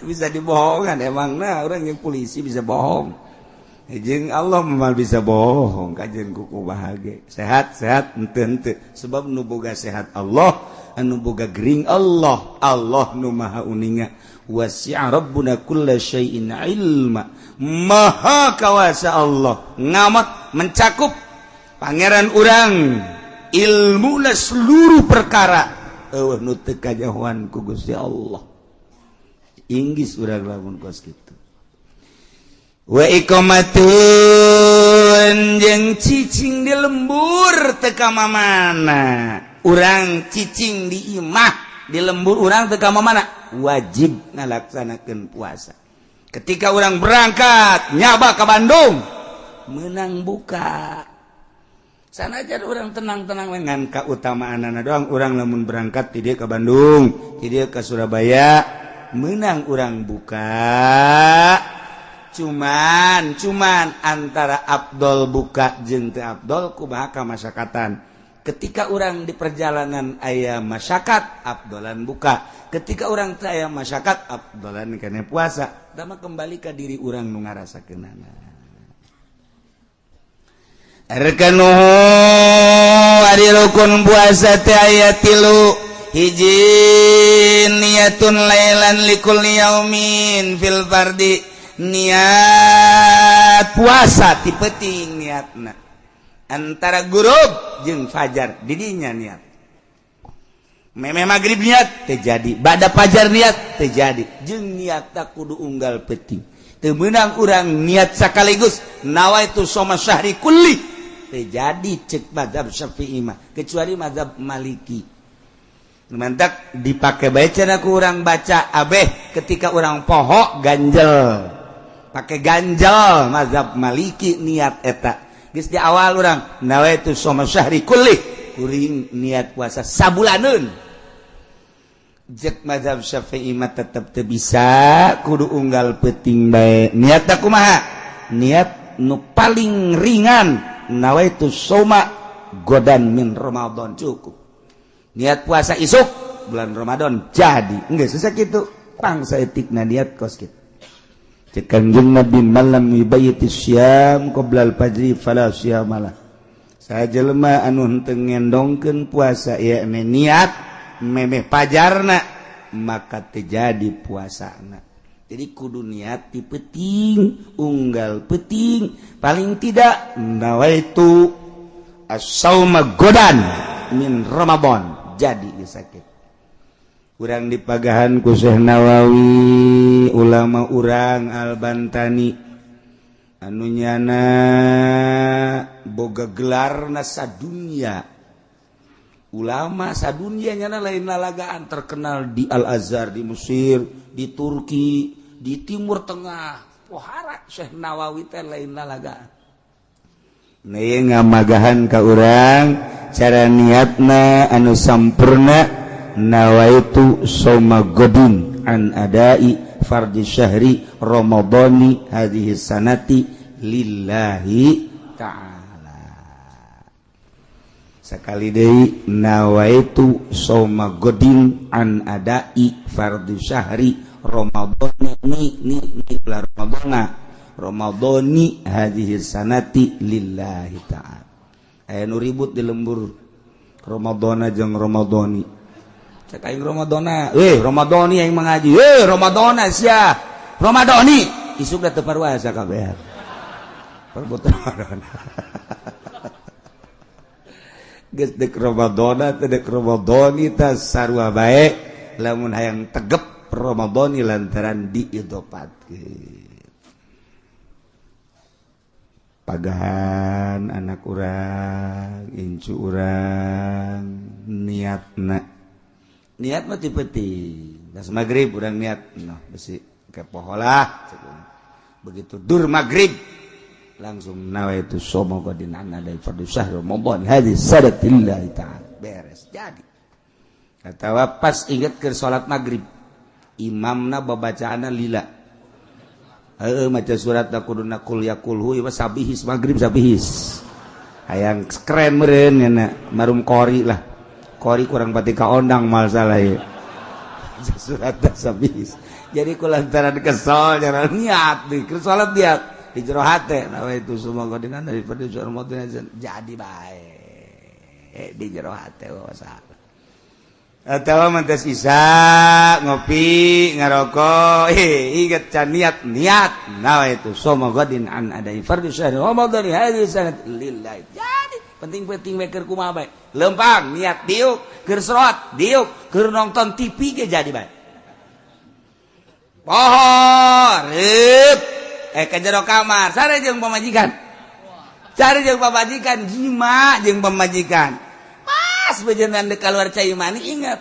bisa dibohongan emangna urang yang polisi bisa bohong jeung Allah mah bisa bohong kajian kuku bahagia sehat henteu sebab nu boga sehat Allah anu boga gering Allah nu maha uninga wasi'a rabbuna kulla syai'in ilma maha kawasa Allah ngamat mencakup pangeran urang ilmuna seluruh perkara eueuh nu teu kajahoan ku Gusti Allah inggis urang lamun kos kitu wa iqamatun jeung cicing di lembur teu ka mamana urang cicing di imah di lembur urang teu ka mamana wajib ngalaksanakeun puasa ketika urang berangkat nyaba ka Bandung meunang buka sanajan urang tenang-tenang we ngan kautamaanana doang urang lamun berangkat ti dieu ka Bandung ti dieu ka Surabaya meunang urang buka cuman antara Abdol buka jeung teu Abdol kumaha ka masyakatan ketika orang di perjalanan aya masyakat abdolan buka ketika orang teu aya masyakat abdolan kana puasa da mah kembali ka diri urang nu ngarasakeunana arkanuhu ari rukun puasa teh aya 3 hiji niyatun lailan likulli yaumin fil fardi niat puasa ti penting niatna antara gurub jeung fajar didinya niat memeh magrib niat terjadi bada fajar niat terjadi jeung niat tak kudu unggal penting teu meunang urang niat sakaligus nawaitu shoma syahri kulli terjadi cek mazhab Syafi'i mah kecuali mazhab Maliki mantak dipake bae cenah ku urang baca abeh ketika urang poho ganjel
pakai ganjal mazhab Maliki niat eta geus di awal urang nawaitu shauma syahri kulli kuring niat puasa sabulaneun jek mazhab Syafi'i mah tetep teu bisa kudu unggal peuting bae niatna kumaha niat nu paling ringan nawaitu shauma godan min Ramadan cukup niat puasa isuk bulan Ramadan jadi geus sakitu pangsa etikna niat kos kitu cek Kangjeng Nabi malam yubayyiti syam qabla al-fajri fala syamalah sajelema anu henteu ngendongkeun puasa ieu niat memeh pajarna maka terjadi puasana jadi kudu niat dipeting unggal peting paling tidak nawaitu as-sauma godan min Ramadan jadi sakit urang dipagahan ku Syekh Nawawi ulama urang Al-Bantani anu nyana boga gelarna sadunya ulama sadunya nyana lain lalagaan terkenal di Al-Azhar di Mesir di Turki di Timur Tengah pohara Syekh Nawawi teh lain lalagaan Nih ngamagahan ka urang cara niatna anu sampurna nawaitu shauma godin an adai fardhi syahri ramadhani hadhihi sanati lillahi ta'ala sakali deui nawaitu shauma godin an adai fardhi syahri ramadhani ni bulan ramadhani hadhihi sanati lillahi ta'ala aya nu ribut di lembur ramadhana jeung ramadhani cek aing Ramadana, Ramadhani aing mengaji, Ramadana sia, Ramadhani, isuk da teu parwasa kabeh. Perbutan Ramadana. Geus dek Ramadana teh dek Ramadhani teh sarua bae, lamun hayang tegep Ramadhani lantaran diidopatkeun. Pagahan anak urang, incu urang, niatna niat mah penting. Das maghrib urang niat noh besi ke poholah begitu dur maghrib langsung nawaitu shauma godin an adai fardhu syahr Ramadan hadis sadatillah ta'ala beres jadi katawa pas inget ke salat maghrib imamna babacaana lila maca surat kuduna qul ya qulhu sabihis maghrib sabihis hayang keren meureun nya marum qori lah Kori kurang pati kaondang mal salah ya. Surat sabis. Jadi kulantaran kesal jangan niat di salat dia di jero hate nawaitu shauma godinan dari fardhu syahr Ramadan jadi bae di jero hate salah. Atawa mantes isa ngopi ngarokok inget can niat nawaitu shauma godin an adai fardhu syahr Ramadan hadhihi sanat lillahi jadi penting-penting meker kumaha bae lempang niat diuk keur salat diuk keur nonton TV ge jadi bae poho reup ka jero kamar sare jeung pamajikan jima jeung pamajikan pas bejeunna deuk kaluar cai mani ingat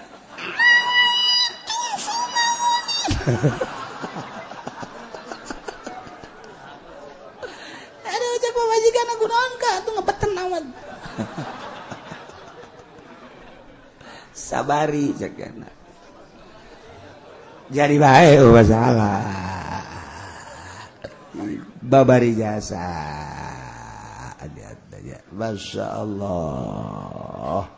aduh cek pamajikan aku naon ka atuh ngepeten naon sabari cekna jadi bae masalah babari jasa ada Masya Allah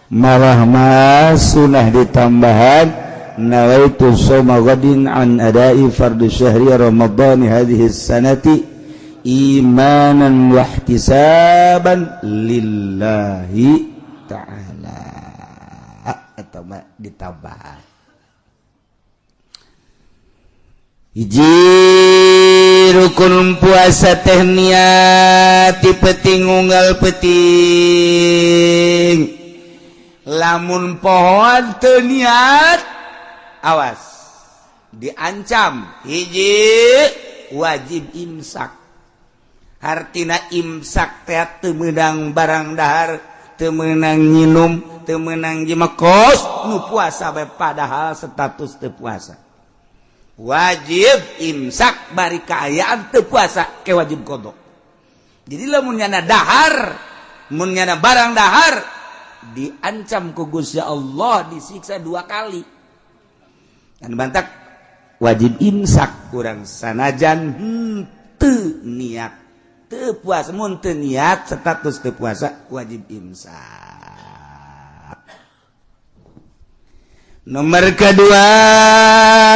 malah mas sunah ditambahan nawaitu shauma ghadin an adai fardhu syahri Ramadan hadhihi sanati imanan wa ihtisaban lillahi ta'ala atau ditambah hiji rukun puasa teh niat peting unggal peting lamun pohon teu niat awas diancam hiji wajib imsak artina imsak teh teu meunang barang dahar teu meunang nginum teu meunang jimekos nu puasa bae padahal status teu puasa wajib imsak bari kaayaan teu puasa ke wajib qada. Jadi lamun nyana dahar, mun nyana barang dahar diancam ku Gusti Allah disiksa 2 kali. Kan bantak wajib imsak kurang sanajan teu niat teu puasa mun teu niat status teu puasa wajib imsak. Nomor kedua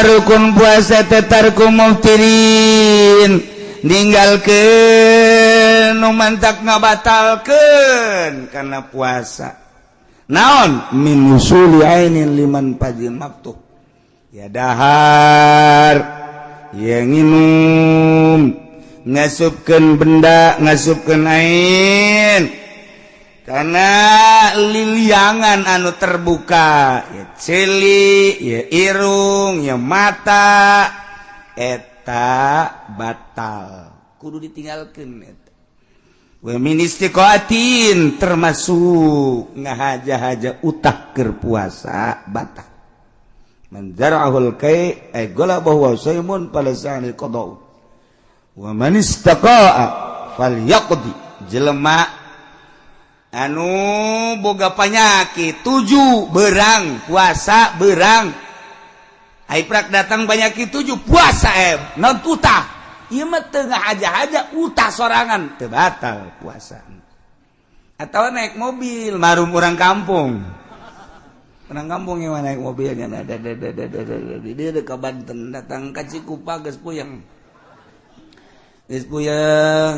rukun puasa tetarku muftirin ninggalkeun nu mantak ngabatalkeun karena puasa. Naon min usuli ainin liman fajin maftuh. Ya dahar, ya nginum, ngasupkeun benda, ngasupkeun ain. Karena liliangan anu terbuka, ya celi, ya irung, ya mata, eta batal. Kudu ditinggalkeun eta. Wa min istiqatin termasuk ngahaja-haja utah keur puasa batal. Man zara'ahul kai ay galabahu wa saymun falasani qada. Wa man istaqa'a falyaqdi. Jelema anu boga panyakit 7 berang puasa berang aiprak datang penyakit 7 puasa non utah ieu mah teu ngahaja-haja utah sorangan teu batal puasa. Atawa naik mobil marum urang kampung yang naik mobilnya dia ke Banten datang ka Cikupa geus puyeng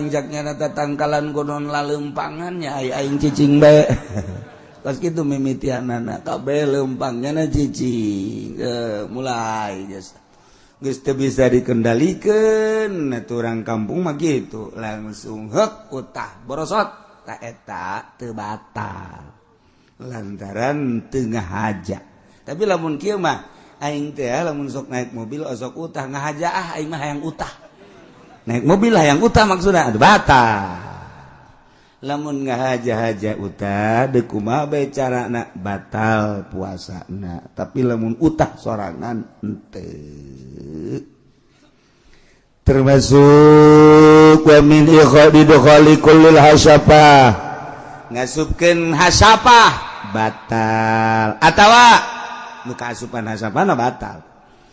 jaknya nata tangkalan konon lalempangannya aing cicing bae. Pas kitu mimitianana kabeh lempangnya na cicing. Mulai geus teu bisa dikendalikeun atuh urang kampung mah kitu langsung heuk utah borosot ta eta teu batal lantaran teu ngahaja. Tapi lamun kieu mah aing teh lamun sok naik mobil osok utah ngahaja aing mah hayang utah. Naik mobil lah yang utah maksudnya ada batal. Lamun ngahaja-haja utah deuk kumaha bae carana batal puasana. Tapi lamun utah sorangan henteu. Termasuk wa min ikhadi dukhali kullil hasapah. Ngasupkeun hasapah batal. Atawa nu kaasupan hasapana batal.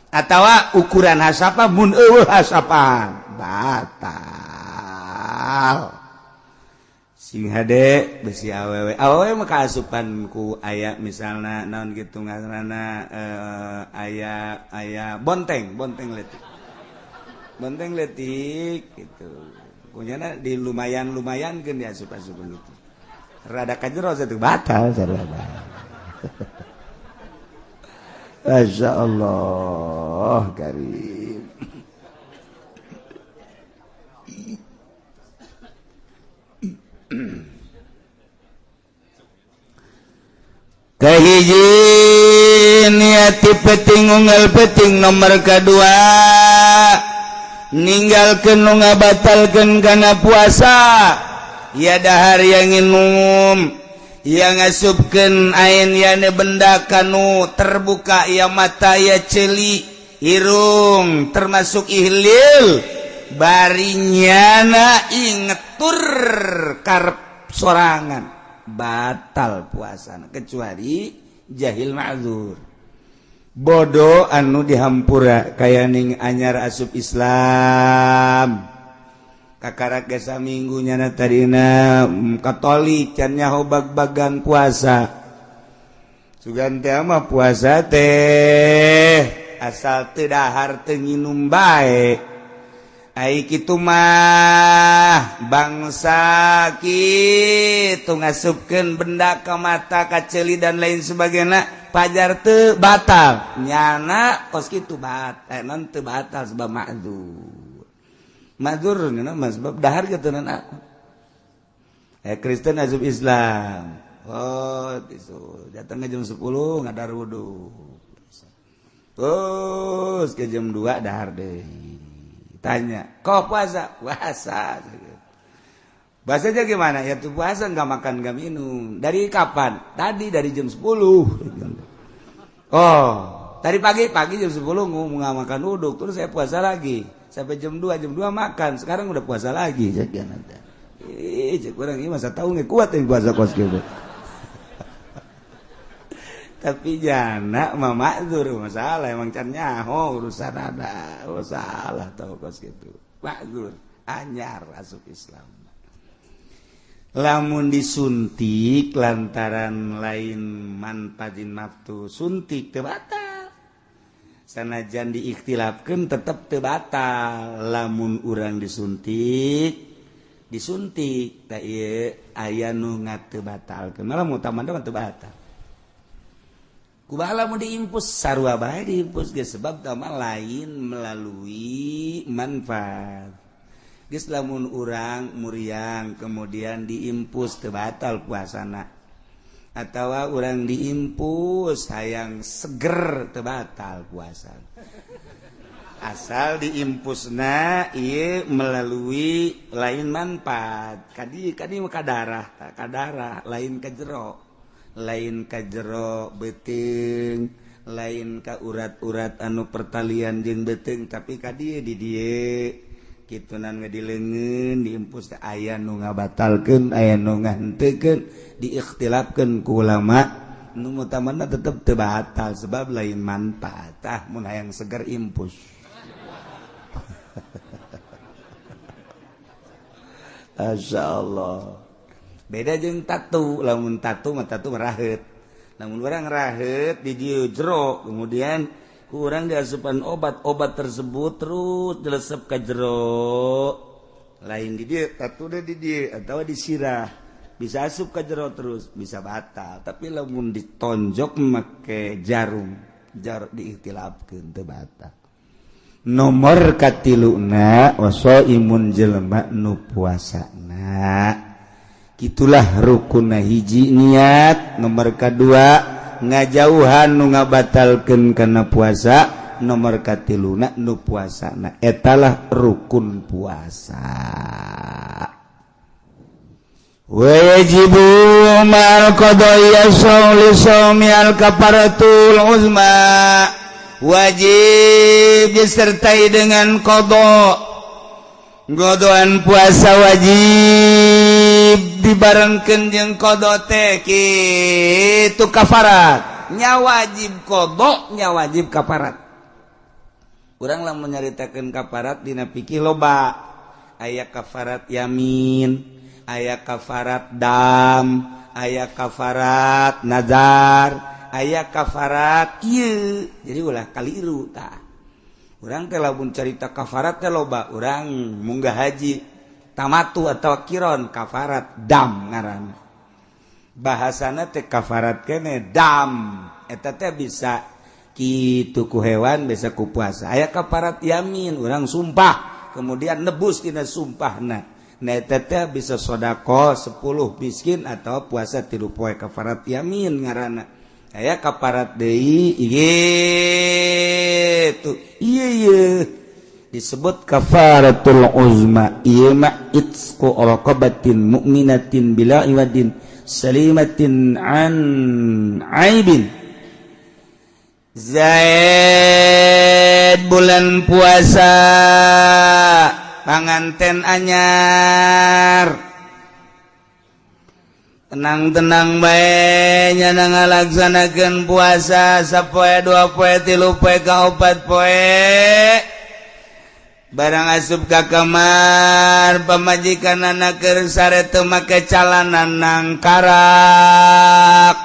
Atawa ukuran hasapah mun eueuh hasapan batal. Sing hade besi awewe mah kaasupan ku aya misalna naon kitu ngaranna aya bonteng letik gitu. Kunyana di lumayan-lumayankeun dia asup-asup itu. Rada kajero satu batal sarua. Masya Allah karim. Kahiji niati peting unggal peting nomor kedua ninggalkeun nu ngabatalkeun kana puasa ya dahar yang nginum yang ngasupkeun ain yana benda kanu terbuka ya mata ya celi irung termasuk ihlil barinyana ingetur karep sorangan batal puasana kecuali jahil ma'dzur bodoh anu dihampura kaya ning anyar asup Islam kakarak gesa minggunya na tadina Katolik can nyaho bag-bagan puasa sugan teh mah puasa teh asal teu dahar teu nginum bae ai kitu mah bangsa kitu ngasupkeun benda ka mata ka ceuli dan lain sebagainya pajar teu batal nyana kos kitu batal non teu batal sebab ma'dzur nama sebab dahar ketunan aku Kristen asup Islam itu datang ke jam 10 ngadar wudu terus ke jam 2 dahar deui tanya kok puasa bahasanya gimana ya tuh puasa nggak makan nggak minum dari kapan tadi dari jam 10 oh Tadi pagi jam 10 nggak makan uduk, terus saya puasa lagi. Sampai jam 2 makan. Sekarang udah puasa lagi. Cek orang ini masa tahu nggak kuat yang puasa kos gitu. Tapi jana mama itu masalah emang can nyaho urusan ada salah tahu kos gitu. Makzur anyar asup Islam. Lamun disuntik lantaran lain manfatin naftu suntik teu batal. Sanajan diikhtilafkeun tetep teu batal. Lamun urang disuntik tah ieu aya nu ngateu batalkeun. Malah mutamana teu batal. Kumaha lamun diimpus sarua bae diimpus ge sebab tama lain melalui manfaat. Geus lamun urang muriang kemudian diimpus teu batal puasana. Atawa urang diimpus hayang seger teu batal puasa. Asal diimpusna ieu melalui lain manfaat. Kadi mah kadarah lain ka jero. Lain ka jero beuteung, lain ka urat-urat anu pertalian jeung beuteung, tapi ka dieu di dieu kitunan ngadileungeun diimpus teh aya nu ngabatalkeun, aya nu ngahenteukeun, diikhtilafkeun ku ulama. Nu utamana tetep teu batal sebab lain manfaat. Mun hayang seger impus. Masyaallah. Beda jeung tatu, lamun tatu mah raheut. Lamun urang raheut di dieu jero, kemudian ku urang diasupan obat tersebut terus dilesep ka jero. Lain di dieu, tatu di dieu atawa disirah. Bisa asup ka jero terus, bisa batal. Tapi lamun ditonjok make jarum diikhtilafkeun teu batal. Nomor katiluna wasaimun jelema nu puasana. Itulah rukunna hiji niat, nomor kedua ngajauhan nu ngabatalkeun kana puasa, nomor katiluna nu puasana etalah rukun puasa. Wajibu mal qada'i shauli shaumi al kafaratul uzma, wajib disertai dengan qada. Godoan puasa wajib dibarengkeun jeung qada teh kitu kafarat. Nya wajib qada, nya wajib kafarat. Urang lamun nyaritakeun kafarat dina fikih loba. Aya kafarat yamin, aya kafarat dam, aya kafarat nazar, aya kafarat ieu. Jadi ulah kaliru tah. Urang teh lamun carita kafarat teh loba, urang munggah haji tamatu atau kiron kafarat dam ngaranna. Bahasana teh kafarat kene dam, eta teh bisa kitu ku hewan, bisa ku puasa. Aya kafarat yamin, urang sumpah kemudian nebus dina sumpahna. Nah eta teh bisa sedekah 10 miskin atau puasa 3 poe, kafarat yamin ngaranna. Aya kafarat deui gitu. Iya disebut kafaratul uzma. Ieu mah itsqu raqabatin mu'minatin bila iwadin salimatin an aibin. Zaid bulan puasa panganten anyar. Tenang-tenang bae nyana ngalaksanakeun puasa sapoe 2 poe 3 poe ka 4 poe. Barang asup ka kamar pamajikanana keur sare teu make calana nang karak.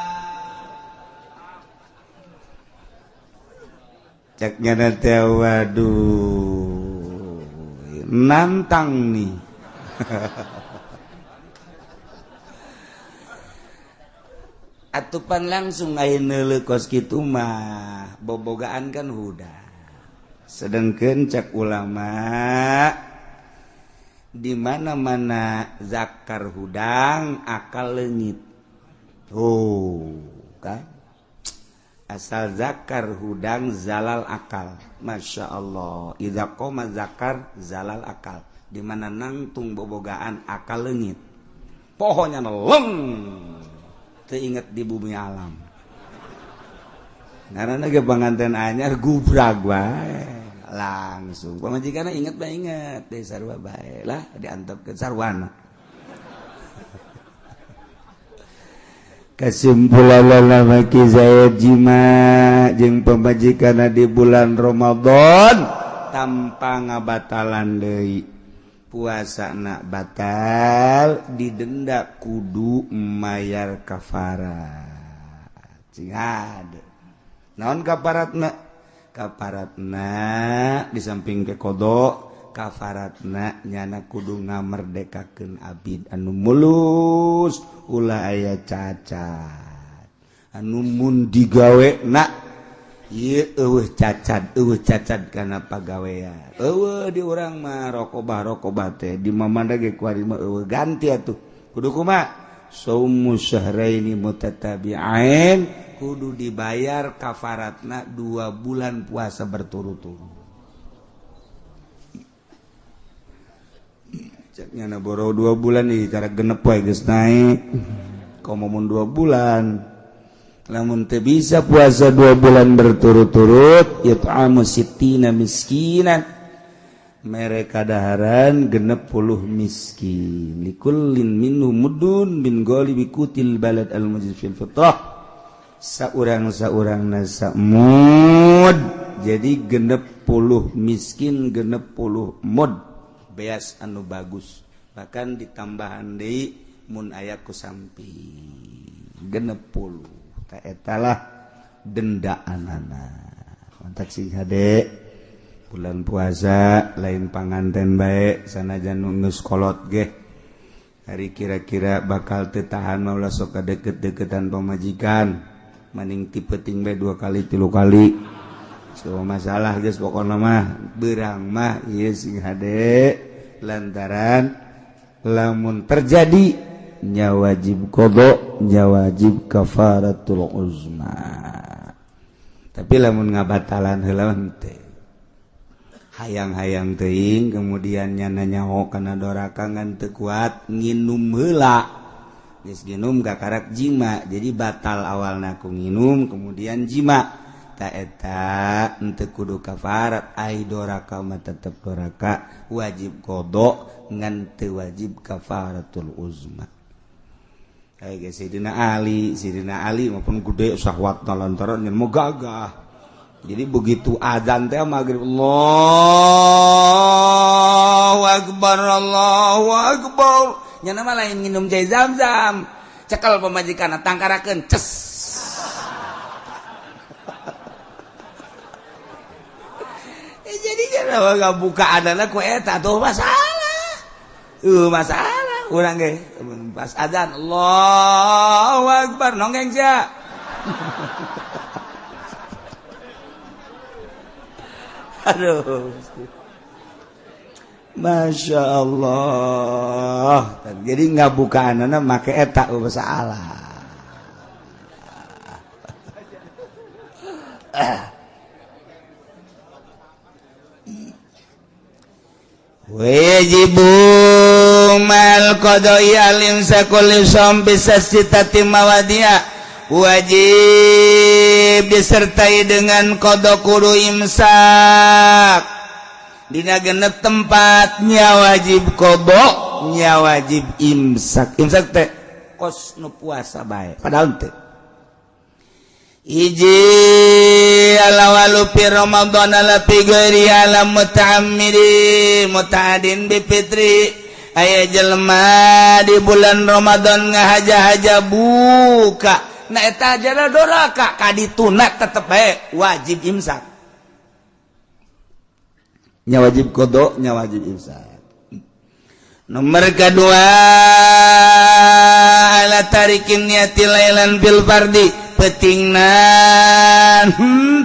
Cek nyana teh waduh nantang nih. Atupan langsung ayeuna kos kitu mah bobogaan kan huda. Sedengkeun cak ulama di mana-mana zakar hudang akal leungit. Oh, kan? Asal zakar hudang zalal akal. Masya Allah. Idza qoma zakar zalal akal. Di mana nangtung bobogaan akal leungit. Pohonnya leng. Teringat di bumi alam.
Karena ge panganten anyar gubrag wae langsung. Pamajikanna inget bae inget deui sarua bae lah diantepkeun sarwana. Kesimpulanna maki Zaid jima jeung pamajikanna di bulan Ramadan tanpa ngabatalan deui. Puasana batal didenda kudu mayar kafarat. Cing hade. Naon kafaratna? Kafaratna di samping ke kodok, kafaratna nyana kudu ngamerdekakeun abid anu mulus ulah aya cacat. Anu mun digawena ieu eueuh cacat kana pagawean. Eueuh di urang mah rokobah teh di mamanda ge ku ari mah eueuh ganti atuh. Kudu kumaha? Shaumu syahraini mutatabi'ain kudu dibayar kafaratna 2 bulan puasa berturut-turut. Ceknya na boro 2 bulan nih cara genep wae geus naik. Komomun 2 bulan. Lamun teu bisa puasa 2 bulan berturut-turut, yut'amu sittina miskinan. Mereka daharan 60 miskin. Likullin minhum muddun min ghalibi kutil balad al-mujid fil fitrah. Saurang-saurangna mud. Jadi 60 miskin 60 mud. Beas anu bagus. Bahkan ditambahan deui mun aya ku samping. 60. Etalah dendaanana. Mantap sih hade. Bulan puasa lain panganten bae sanajan nu geus kolot ge. Hari kira-kira bakal teu tahan maulah sok deket-deketan pamajikan. Maning tipeting bae 2 kali 3 kali. So masalah geus pokona mah beurang mah ieu sing hade lantaran lamun terjadi nya wajib qada, nya wajib kafaratul uzma. Tapi lamun ngabatalan heula teh hayang-hayang teuing kemudian nya nyaho kana doraka ngan teu kuat nginum heula. Geus nginum kakarak jima, jadi batal awalna ku nginum kemudian jima. Ta eta henteu kudu kafarat, ai doraka mah tetep doraka, wajib qada ngan teu wajib kafaratul uzma. Kayak Sayyidina Ali maupun gede syahwatna lantaran yen mau gagah. Jadi begitu azan teh maghrib Allahu akbar nya nama lain minum jai Zam-Zam. Cekel pamajikanna tangkarakeun ces. Jadi jangan enggak buka adana ku eta tuh masalah. Masalah. Urang ge pas adzan Allahu akbar nonggeng sia. Aduh. Masya Allah. Jadi ngabukaanana make eta masalah. Wajibu mal qadai alim sakul som bisa sitati mawadia. Wajib disertai dengan qada kudu imsak. Dina genep tempatnya wajib qada, nya wajib imsak. Imsak teh kos nu puasa bae. Padahal teh iji ala walu fi Ramadan ala fi ghairi ala muta'ammidi muta'adin bi fitri aya jelema di bulan Ramadan ngahaja-haja buka na eta ajaran doraka kadituna tetep bae wajib imsak nya wajib qada nya wajib imsak. Nomor kedua ala tarikin niati lailan bil fardi petingnan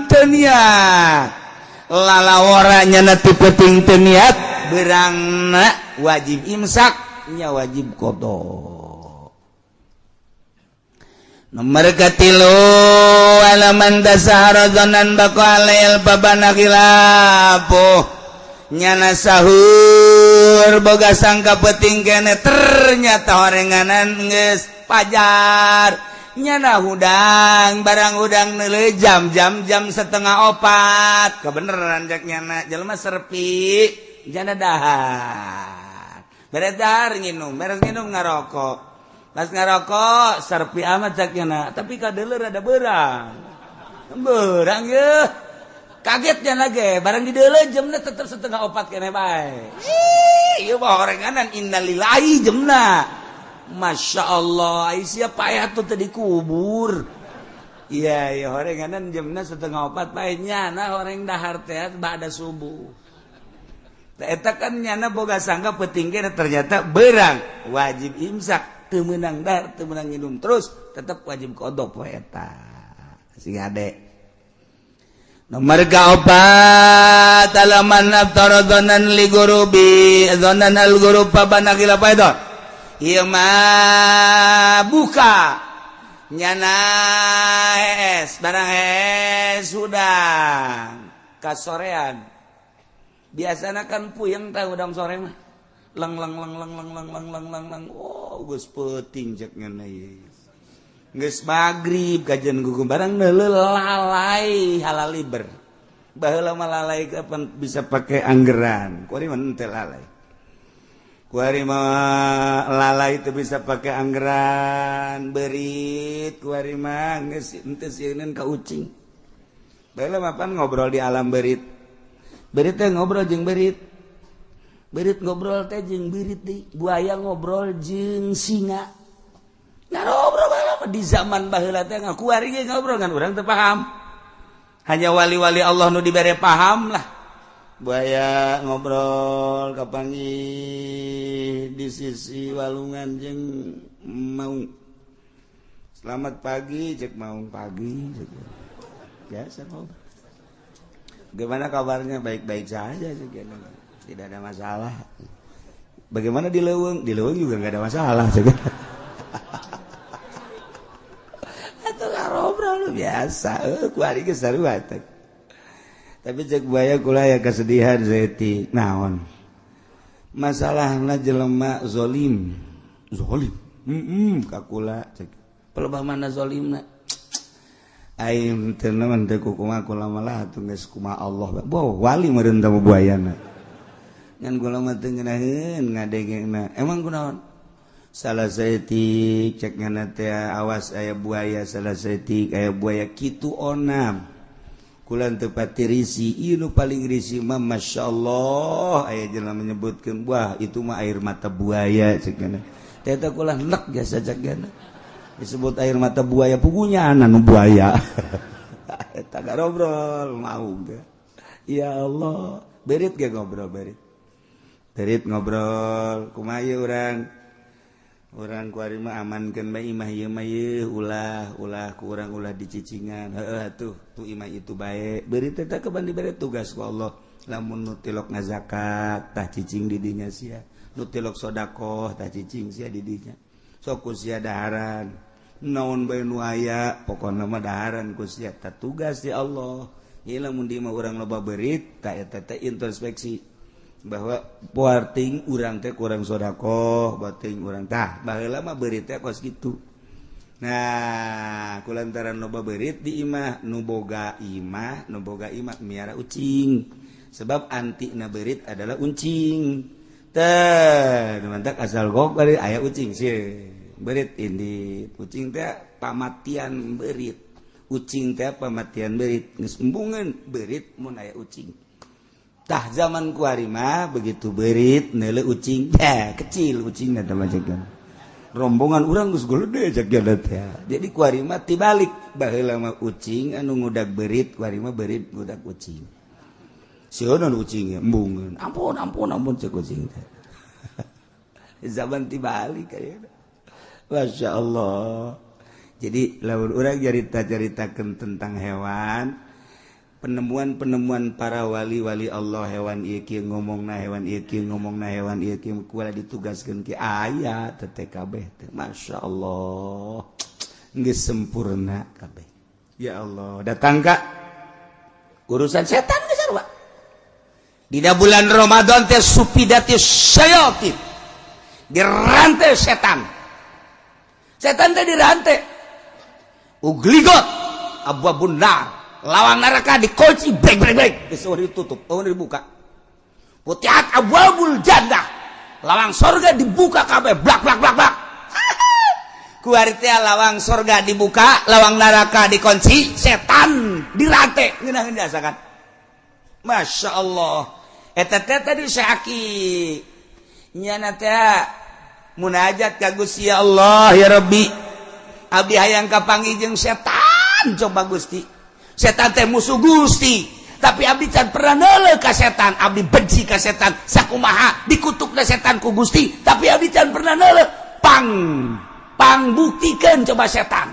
teu niat lalawara nya ti peting teu niat beurangna wajib imsak nya wajib qada. Nomor katilu ala man tasahara dzanan baqa alail babana khilafu nyana sahur boga sangka peting kene ternyata horenganan geus pajar
nyana hudang barang udang neule jam setengah opat kebeneran jak nyana jelema serpi jana dahar beres dahar nginum ngarokok pas ngarokok serpi amat jak nyana tapi kadeuleur ada berang ye kaget jana ge barang dideuleu jemna tetep setengah opat keneh bae ieu mah horenganan innalillahi jemna. Masya Allah Aisyah payah tuh tadi kubur iya horenganan jamna setengah opat payah nyana horeng dahar teh ba'da subuh eta kan nyana boga sangka petingkeun ternyata berang wajib imsak teu meunang dahar teu meunang nginum terus tetep wajib qada poe eta sing ade nomor kaopat alaman aftara dhannan li gurubi dhannan al gurub pabanagila paedon ieu mah buka nyana es barang es sudah kasorean biasana kan puyeng tah udang sore mah lang oh geus peuting cek nyana geus magrib kajian gugum barang neuleuh lalai halaliber baheula mah lalai kapan bisa pakai anggeran kuari mah teu lalai kuari mah lalai itu bisa pakai anggeran berit kuari mah geus henteu sieun ka ucing baheula mapan ngobrol di alam berit teh ngobrol jeung berit ngobrol teh jeung berit deui buaya ngobrol jeung singa ngobrol baheula di zaman baheula teh kuari ge ngobrol ngan urang teu paham hanya wali-wali Allah nu dibere paham lah buaya ngobrol kapangi di sisi walungan jeung maung selamat pagi cek maung pagi cek biasa ngobrol gimana kabarnya baik-baik saja cek tidak ada masalah bagaimana di leuweung juga nggak ada masalah cek atuh ngobrol biasa kuari geus sarua teh tapi cek buaya kula ya kesedihan zeti naon masalahna jelema zalim ka kula cek pelebah mana zalimna aing teu naon teu kumaha kula malah atuh geus kumaha Allah wali meureun teh buayana ngan kula mah teu ngeunaheun ngadengena emang kunaon salah saeutik cek ngana teh awas aya buaya salah saeutik aya buaya kitu onam kulan tepati risi ieu paling risi mah masyaallah aya jelema menyebutkeun wah itu mah air mata buaya cenah teh eta kula nek jasa jagana disebut air mata buaya pugunya anu buaya eta ngobrol mau ge ya Allah berit ge ngobrol berit ngobrol kumaha ieu urang kuari mah amankeun bae imah ieu mah ieu ulah ku urang ulah dicicingan heueuh atuh tu imah itu bae beurit teh keban dibere tugas ku Allah lamun nu tilok ngazakat tah cicing di dinya sia nu tilok sedekah tah cicing sia di dinya sok ku sia daharan naon bae nu aya pokona mah daharan ku sia tah tugas di Allah ieu lamun di mah urang loba beurit tah eta teh introspeksi bahwa puarting urang teh kurang sedekah bating urang tah baheula mah beurit teh kos kitu nah kulantaran loba beurit di imah nu boga imah miara ucing sebab antina beurit adalah uncing teh mantak asal gok bari aya ucing sih beurit indit ucing teh pamatian beurit ucing teh pamatian beurit geus embungeun beurit mun aya ucing tah zaman kuari mah begitu beurit neuleuh ucing kecil ucingna teh macegan rombongan urang geus gede cek teh jadi kuari mah tibalik baheula mah ucing anu ngudag beurit kuari mah beurit ngudag ucing sieun ucing embungeun ampun cek ucing teh zaman tibalik aya Masya Allah jadi lamun urang carita-caritakeun tentang hewan penemuan para wali-wali Allah hewan ieu kieu ngomongna hewan ieu kieu ngomongna hewan ieu kieu kuala ditugaskeun ki aya teh kabeh teh masyaallah geus sempurna kabeh ya Allah datang ka urusan setan geus sarua dina bulan Ramadan teh supidatis syayatin dirantai setan teh dirantai ugligot abwabun nar lawang neraka dikunci brek geus ditutup dibuka putihat abwabul jannah lawang surga dibuka kabeh blak ku ari teh lawang surga dibuka lawang neraka dikunci setan dirate ngeunaheun diasakan masyaallah eta teh tadi syaki nyana teh munajat ka Gusti Allah ya Rabbi abdi hayang kapanggih jeung setan coba Gusti setan teh musuh Gusti tapi abdi can pernah neuleuh ka setan abdi benci ka setan sakumaha dikutukna setan ku Gusti tapi abdi can pernah neuleuh pangbuktikan coba setan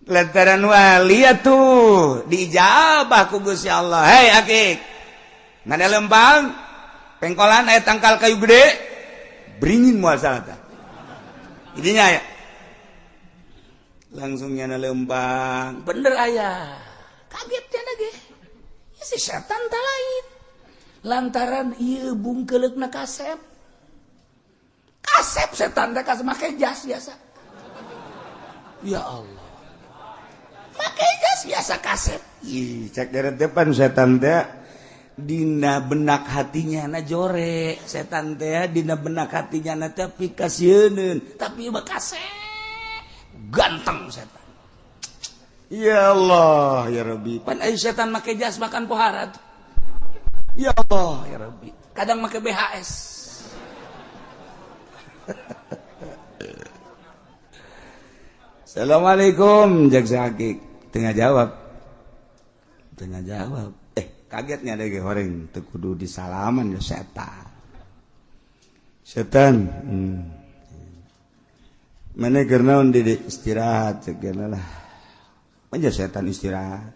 lantaran wali atuh diijabah ku Gusti Allah hei akik ngada lempang pengkolan aya tangkal kayu gede beringin moal salata idinya ya langsung nyana lempang bener aya kagetnya lagi ya si setan tak lain lantaran ieu bungkeleukna kasep setan teh kasep make jas biasa ya Allah make jas biasa kasep ih cek dari depan setan teh dina benak hatinya na jore setan teh dina benak hatinya na teh pikasieun tapi ieu kasep ganteng setan ya Allah ya Rabbi pan aya setan make jas makan pohara ya Allah ya Rabbi kadang make BHS Assalamualaikum jaksa hakik tengah jawab kagetnya ada ge horeng teu kudu disalaman ya setan mana keur naon di istirahat cek lah manja setan istirahat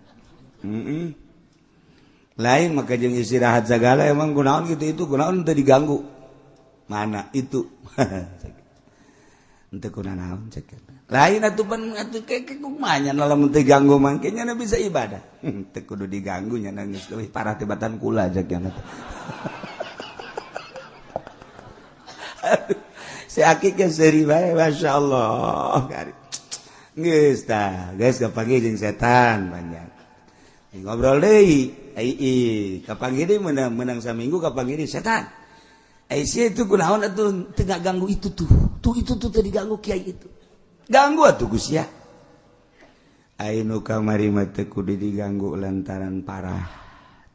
lain maka jeung istirahat segala emang kunaon gitu itu kunaon teu diganggu mana itu ente kunaon cek lain atuh pan atuh ke kumaha nya lamun teu ganggu mangke nya bisa ibadah teu kudu diganggu nya geus leuwih parah tibatan kula cek nya si akik ke seri bae masyaallah geus tah geus kapanggih jeung setan banyak ngobrol deui ai kapanggih deui menang saminggu kapanggih deui setan Aisyah itu kunaon atuh teu ganggu itu tuh teu diganggu kiai itu ganggu atuh Gus ya ainu kamari mah teu kudu diganggu lantaran parah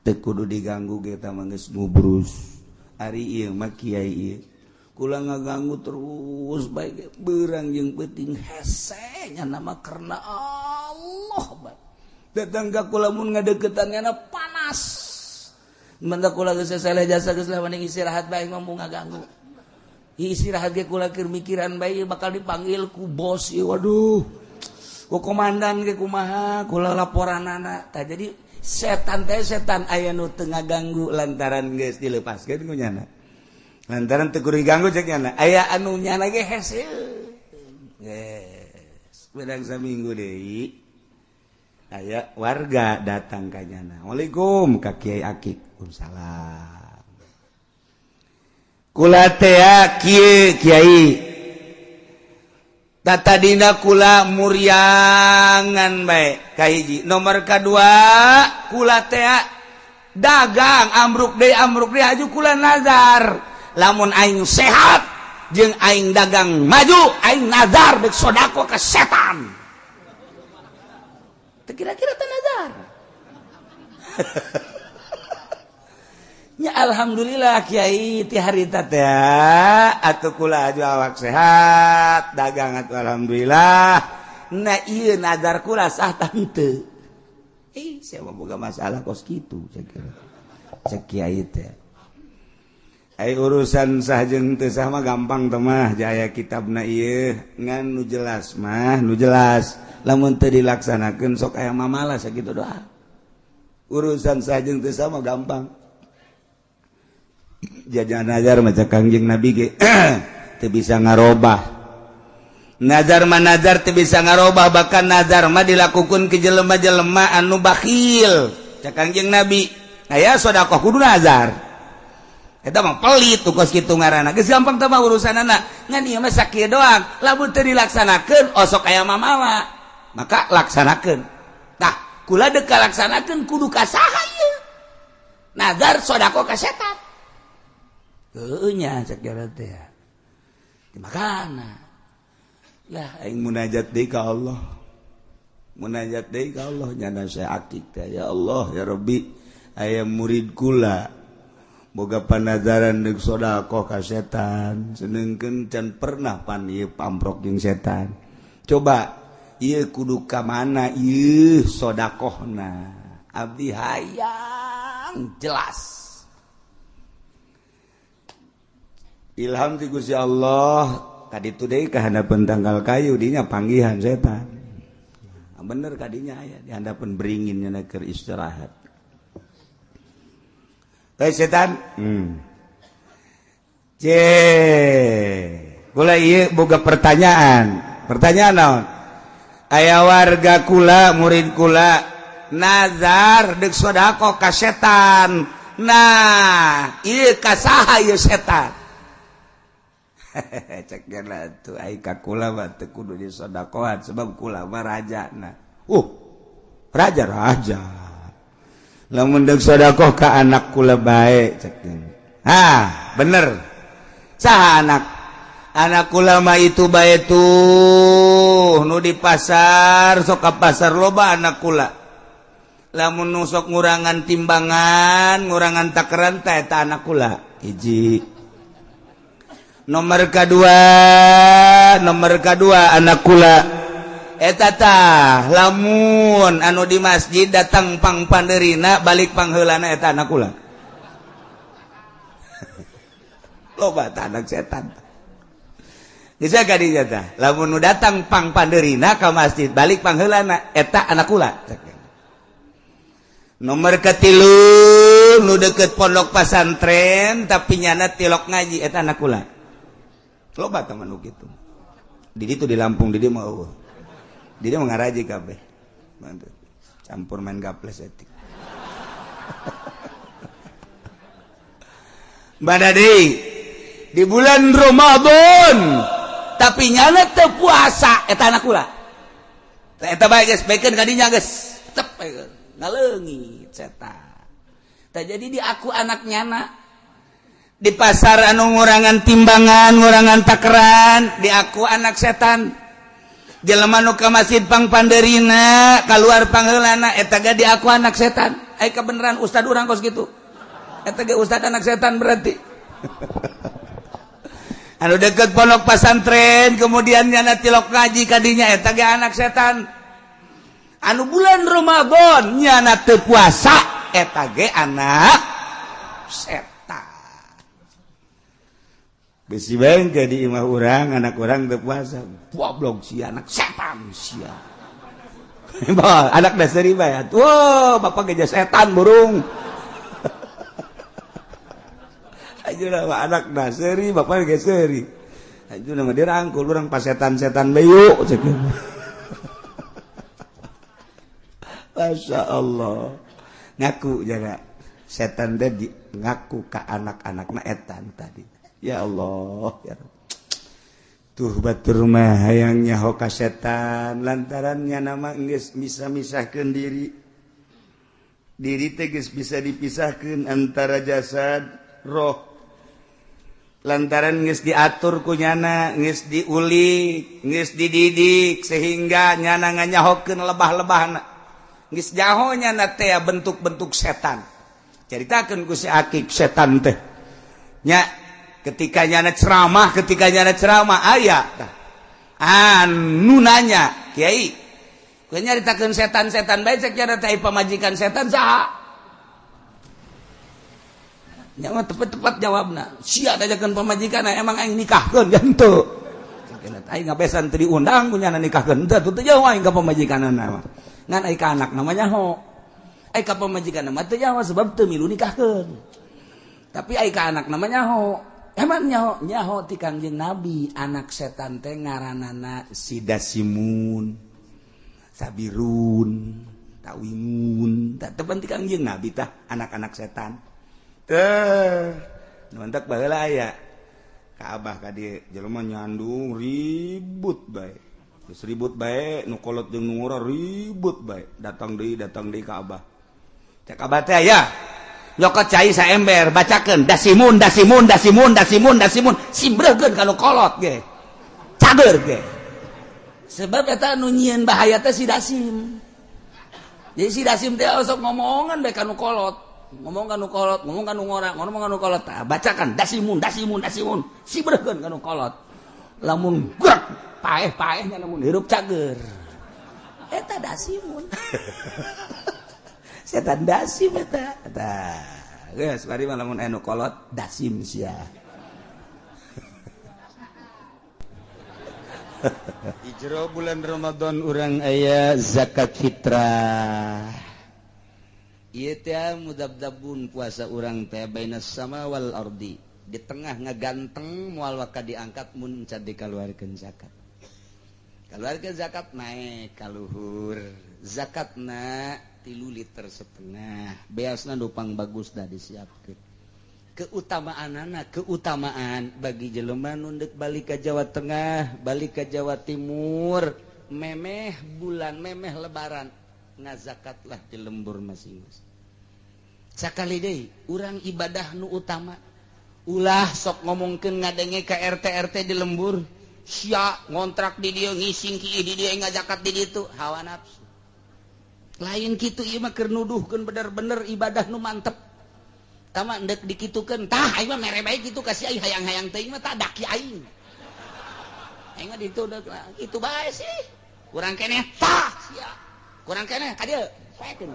teu kudu diganggu kita mah geus ngubrus ari ieu mah kiai ieu kula ngaganggu terus baik beurang jeung peuting hese nya nama karena Allah baik datang ka kula mun ngadeukeutanna panas manda kula geus saleh jasa geus lah mending istirahat bae ngomong ngaganggu istirahat ge kula keur mikiran bae bakal dipanggil ku bos ieu waduh ku komandan ge kumaha kula laporanana tah jadi setan aya nu teu ngaganggu lantaran geus dilepaskeun ku nyana lantaran teu kudu diganggu cek nyana aya anu nyana ge hese geus bedang saminggu deui aya warga datang ka nyana Waalaikum ka Kiai Akik Waalaikumsalam kula teh Kiai tatadina kula muryangan bae ka hiji nomor kadua kula teh dagang amruk deui aju kula nazar lamun aing sehat jeung aing dagang maju aing nazar dek sodako ke setan kira-kira nazar nya alhamdulillah Kiai ti harita teh atuh kula aju awak sehat dagang atuh alhamdulillah na ieu nazar kula sah tah henteu saya boga masalah kos kitu cek Kiai teh ai urusan sah jeung teu sah mah gampang teh mah jaya kitabna ieu ngan nu jelas mah nu jelas lamun teu dilaksanakeun sok aya mamalas sakitu doa urusan sah jeung teu sah mah gampang jajan nazar maca Kangjeng Nabi ge teu bisa ngarobah nazar mah nazar teu bisa ngarobah bahkan nazar mah dilakukeun ke jelema-jelema anu bakhil cak Kangjeng Nabi aya sedekah kudu nazar eta mah pelit tuh kos kitu ngaranna geus gampang teh mah urusanana ngan ieu mah sakieu doang lamun teu dilaksanakeun osok aya mamawa maka laksanakeun tah kula deuk kalaksanakeun kudu ka saha ieu nazar sodako ka setan heueuh nya sakira teh makana lah aing munajat deui ka Allah munajat deui ka Allah nyana saya akik teh ya Allah ya Rabbi aya murid kula boga panazaran deuk sodaqoh ka setan senengkeun can pernah pan ieu pamprok jeung setan coba ieu kudu ka mana ieu sodaqohna abdi hayang jelas ilham ti Gusti Allah kaditu deui ka handapeun tanggal kayu dinya panggihan setan bener kadinya aya di handapeun beringin nya keur istirahat setan kula ieu boga pertanyaan naon aya warga kula murid kula nazar deuk sodaqoh ka setan nah ieu ka saha ieu setan cek geuna tuh ai ka kula mah teu kudu disodaqohan sebab kula mah rajana raja lamun deuk sedekah ka anak kula bae cek bener saha anak kula mah itu bae tuh nu di pasar sok ka pasar loba anak kula lamun nu sok ngurangan timbangan ngurangan takaran teh eta anak kula hiji nomor kedua anak kula eta tah lamun anu di masjid datang pang panderina balik pangheulana eta anak kula loba tah anak setan bisa kadinya tah lamun nu datang pang panderina ka masjid balik pangheulana eta anak kula nomor katilu nu deukeut pondok pasantren tapi nyana tilok ngaji eta anak kula loba tah nu kitu di ditu di Lampung di dieu mah eueuh dia mengaraji kabeh campur main gaples etik badadei di bulan Ramadan tapi nyana teu puasa eta anak kula eta bae geus baekeun kadinya geus tep ngaleungit setan tah jadi di aku anak nyana di pasar anu ngurangan timbangan ngurangan takaran di aku anak setan jelema nu ka masjid pang panderina kaluar pangheulana eta ge di aku anak setan ai kebenaran ustad urang kos kitu eta ge ustad anak setan berarti anu deukeut pondok pasantren kemudian nyana tilok ngaji kadinya eta ge anak setan anu bulan Ramadan nyana teu puasa eta ge anak setan bisi bengke di imah urang anak urang teu puasa goblok si anak setan sia anak dasari bae atuh bapak geus setan burung ajeuna mah anak dasari bapak geus seuri ajeuna mah dirangkul urang pas setan-setan bae yuk cek Masya Allah ngaku jaga setan teh ngaku ka anak-anakna etan tadi ya Allah ya tuh batur mah hayang nyaho ka setan lantarannya nama geus bisa misahkeun diri teh geus bisa dipisahkeun antara jasad roh lantaran geus diatur ku nyana geus diulik geus dididik sehingga nyana nganyahokeun lebah-lebahna geus jaho nyana teh bentuk-bentuk setan caritakeun ku si Akik setan teh nya ketika nyana ceramah aya anu nanya kiai kowe nyaritakeun setan-setan bae cek nya teh pamajikan setan saha nya mah tepat jawabna sia dajakeun pamajikan emang aing nikahkeun kan teu cenah aing ngabesan teu diundang ku nyana nikahkeun teu jauh aing ka pamajikanana mah ngan aing ka anak namanya ho aing ka pamajikanna mah teu jauh sebab teu milu nikahkeun tapi aing ka anak namanya ho emang nyaho ti Kangjeng Nabi anak setan teh ngaranana Sidasimun, Sabirun, Tawimun. Teh penting Kangjeng Nabi tah anak-anak setan. Teh
Mantek baheula aya. Ka Abah ka dieu jelema nyandung ribut bae. Geus ribut bae nu kolot jeung nu ngora ribut bae. Datang deui ka Abah. Cek Abah teh aya. Nyokot cai saember bacakeun dasimun simbreukeun ka nu kolot ge. Cager ge. Sebab eta nu nyieun bahaya teh si Dasim. Jadi si Dasim teh sok ngomongan bae ka nu kolot. Ngomong kanu kolot, ngomong kanu ngora, ngomong kanu kolot. Bacakan dasimun, simbreukeun kanu kolot. Lamun gerak, paeh-paehnya namun hirup cager. Eta dasimun. Setan dasim eta. Geus bari mah lamun anu kolot dasim sia. Di jero bulan Ramadan urang aya zakat fitrah. Ieu teh mudabdabun puasa urang teh bainas sama wal ardi. Di tengah ngaganteng moal waka diangkat mun can dikaluarkeun zakat. Kaluarkeun zakat naik ka luhur. Zakatna 3 liter setengah. Beasna nupang bagus dah disiapkeun. Keutamaan bagi jelema nu deuk balik ka Jawa Tengah, balik ka Jawa Timur, memeh bulan, memeh lebaran. Ngazakatlah di lembur masing-masing. Sakali deui urang ibadah nu utama ulah sok ngomongkeun ngadenge ka RT di lembur sia ngontrak di dieu ngising ki di dieu ngazakat di ditu hawa nafsu lain kitu ieu mah keur nuduhkeun bener-bener ibadah nu mantep tama endek dikitukeun tah aing mah mere bae kitu ka si hayang-hayang teuing mah tah daki aing mah ditu kitu bae sih urang keneh tah sia kurang kene ka dieu paekeun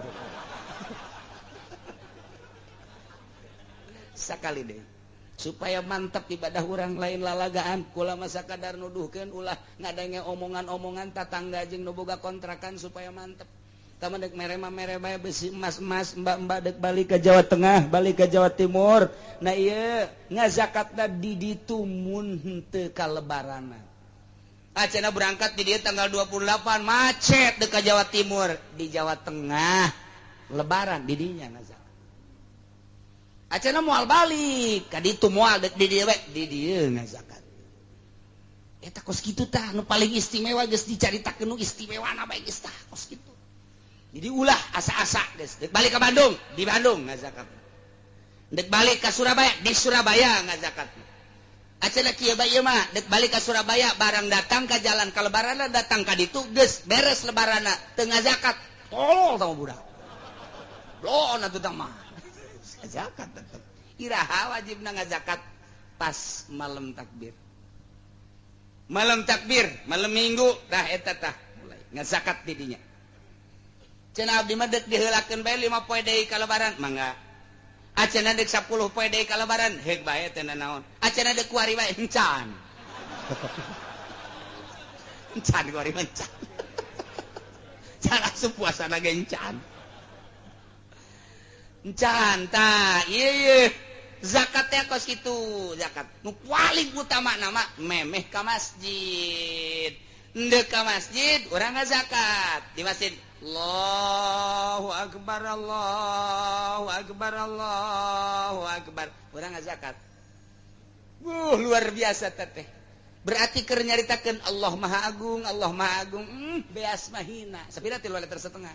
sakali deh supaya mantap ibadah urang lain lalagaan kula masa kadar nuduhkeun ulah ngadenge omongan-omongan tatangga jeung nu boga kontrakan supaya mantap tama deuk mere bae besi emas-emas mbak-mbak deuk balik ke Jawa Tengah balik ke Jawa Timur nah ieu ngazakatna di ditu mun henteu ka lebaranna Acena berangkat di dia tanggal 28 macet dekat Jawa Timur di Jawa Tengah lebaran di dinya ngazak. Acena moal balik ka ditu moal di dieu we di dieu ngazakat. Eta kos kitu tah nu paling istimewa geus dicaritakeun nu istimewana bae geus tah kos kitu. Jadi ulah asa-asa geus dek balik ka Bandung di Bandung ngazakat. Dek balik ka Surabaya di Surabaya ngazakat. Acena kieu bae ieu mah dek balik ka Surabaya barang datang ka jalan ka lebaranna datang ka ditu geus beres lebaranna teu ngazakat tolol tah budak loon atuh tah mah zakat tetep iraha wajibna ngazakat pas malam takbir malam minggu dah eta tah mulai ngazakat di dinya cenah abdi mah deuk diheulakeun bae 5 poe deui ka lebaran mangga Acena dek 10 poe deui ka lebaran heuk bae teh naon acena dek kuari bae encan kuari encan cara puasana ge encan tah ieu zakat teh kos kitu zakat nu paling utama nama memeh ka masjid endeu ka masjid urang ngazakat di masjid Allahu Akbar Allahu Akbar Allahu Akbar urang ngazakat luar biasa teh berarti keur nyaritakeun Allah Maha Agung beas mah hina sapira 3 liter setengah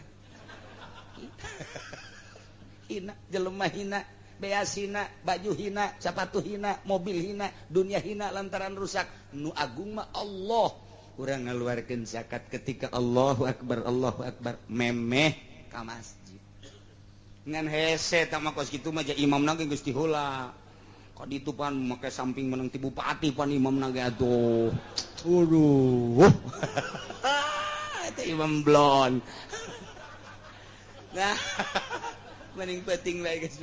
hina jelema hina beas hina baju hina sepatu hina mobil hina dunia hina lantaran rusak nu agung mah Allah urang ngaluarkeun zakat ketika Allahu Akbar memeh ka masjid ngan hese tah mah kos kitu mah ja imamna ge geus diheula ka ditu pan make samping meneng ti bupati pan imamna ge atuh aduh eta imam blon nah mending peting bae geus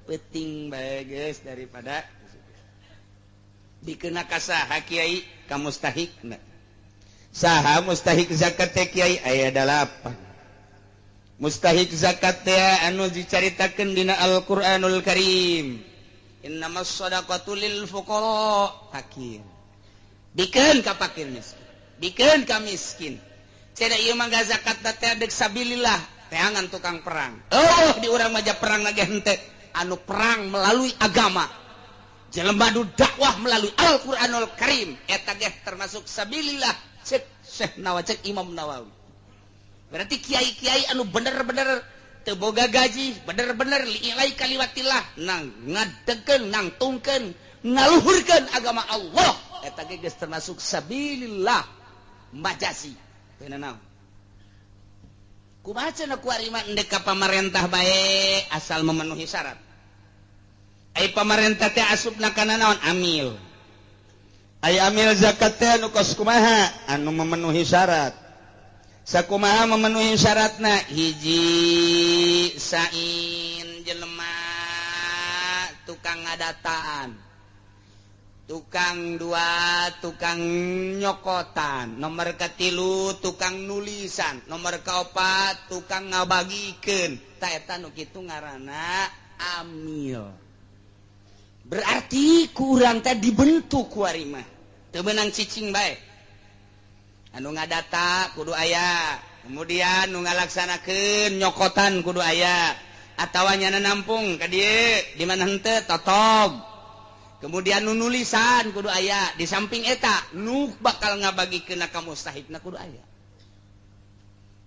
peting bae geus daripada dikeuna ka saha kiai ka mustahikna saha mustahik zakat teh kiai aya 8 mustahik zakat teh anu dicaritakeun dina Al-Qur'anul Karim innamas shadaqatu lil fuqara fakir dikeun ka fakir miskin dikeun ka miskin cenah ieu mah zakat teh deuk sabilillah teangan tukang perang di urang mah perang lagi henteu
anu perang melalui agama jelema nu dakwah melalui Al-Qur'anul Karim eta ge termasuk sabilillah cek Syekh Nawawi cek Imam Nawawi. Berarti kiai-kiai anu bener-bener teu boga gaji, bener-bener liilai kalimatillah nang ngadegkeun, nang tungkeun, ngaluhurkeun agama Allah eta ge geus termasuk sabilillah majasi. Teu naon. Kumaha cenah kuarima endek ka pamarentah bae asal memenuhi syarat. Ai pamarentah teh asupna kana naon? Amil. Ai amil zakat teh anu kos kumaha? Anu memenuhi syarat. Sakumaha memenuhi syaratna? Hiji sain jelema tukang ngadataan, tukang dua tukang nyokotan, nomor katilu tukang nulisan, nomor kaopat tukang ngabagikeun. Ta eta nu kitu ngaranna amil. Berarti ku urang teh dibentuk ku ari mah teu meunang cicing bae. Anu ngadata kudu aya, kemudian nu ngalaksanakeun nyokotan kudu aya, atawa nyana nampung ka dieu di mana henteu totog. Kemudian nu nulisan kudu aya, di samping eta nu bakal ngabagikeun ka mustahikna kudu aya.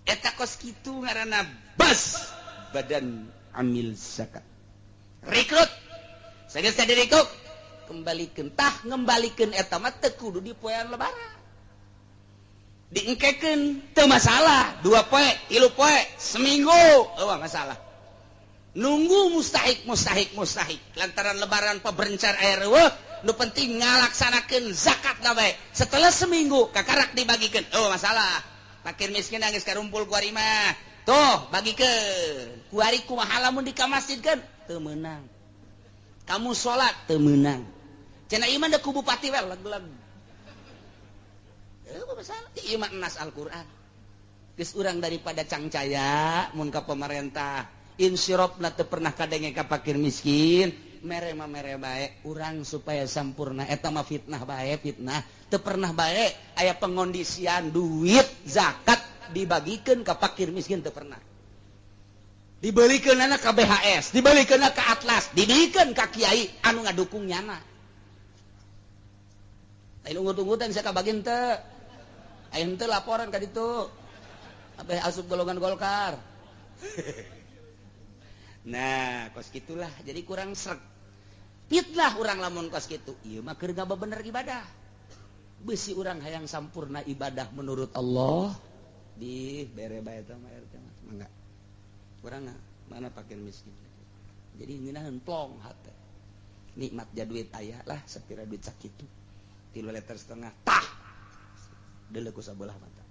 Eta kos kitu ngaranna bas badan amil zakat. Rekrut sageus direkrut kembalikeun tah ngembalikeun eta mah teu kudu di poean lebaran. Diengkekeun teu masalah 2 poe 3 poe seminggu eueuh masalah nunggu mustahik lantaran lebaran paberencar aya reueuh nu penting ngalaksanakeun zakat na bae setelah seminggu kakarak dibagikeun eueuh masalah fakir miskin geus karumpul ku ari mah tuh bagikeun ku ari kumaha lamun di ka masjid kan teu meunang kamu salat teu meunang cenah ieu mah da ku bupati we leg-leg. Ieu mah nas Al-Qur'an. Geus urang daripada cangcaya mun ka pemerintah, insirofna teu pernah kadenge ka fakir miskin, mere mah mere bae, urang supaya sampurna eta mah fitnah bae, fitnah. Teu pernah bae aya pengondisian duit zakat dibagikeun ka fakir miskin teu pernah. Dibelikeunana ka BHS, dibelikeunana ka Atlas, dibikeun ka kiai anu ngadukung nyana. Lain ungut-ungutan saya kabagian teu. Ayeuna teu laporan ka ditu. Apa asup golongan Golkar. Nah, kos gitulah jadi kurang sreg. Fitnah urang lamun kos kitu. Ieu mah keur ngabebener ibadah. Beusi urang hayang sampurna ibadah menurut Allah di bere bae teh mah RT mah. Mangga. Urang mana fakir miskin. Jadi ngeunaheun plong hate. Nikmat jaduit aya lah sapira duit sakitu. 3 liter setengah tah deuleu ku sabelah mata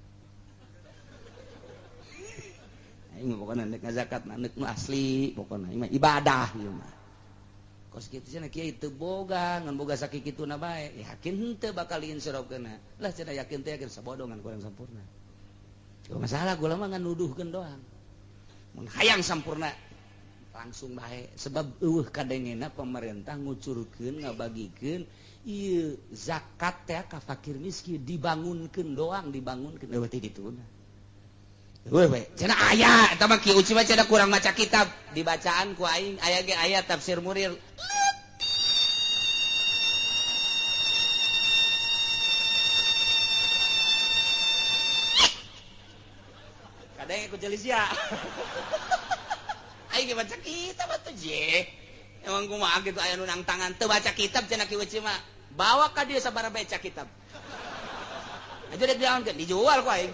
aing mah pokona neuk ngazakat neuk nu asli pokona ieu mah ibadah ieu mah kos kitu cenah kiai teu boga ngan boga sakikituna bae yakin henteu bakal diinsirofkeunna lah cenah yakin teh yakin sabodongan kurang sampurna teu masalah gula mah ngan nuduhkeun doang mun hayang sampurna langsung bae sebab eueuh kadengena pemerintah ngucurkeun ngabagikeun ieu zakat teh ka fakir miskin dibangunkeun doang dibangunkeun eueuh teh dituna eueuh we cenah aya eta mah kieu mah cenah kurang maca kitab dibacaan ku aing aya ge aya tafsir Murir kadang ku jelis ya aing ge baca kitab atuh je emang kumaha gitu aya nu nang tangan teu baca kitab cenah kieu mah bawa ka dia sabaraha baca kitab aja dek diaonkeun dijual ku aing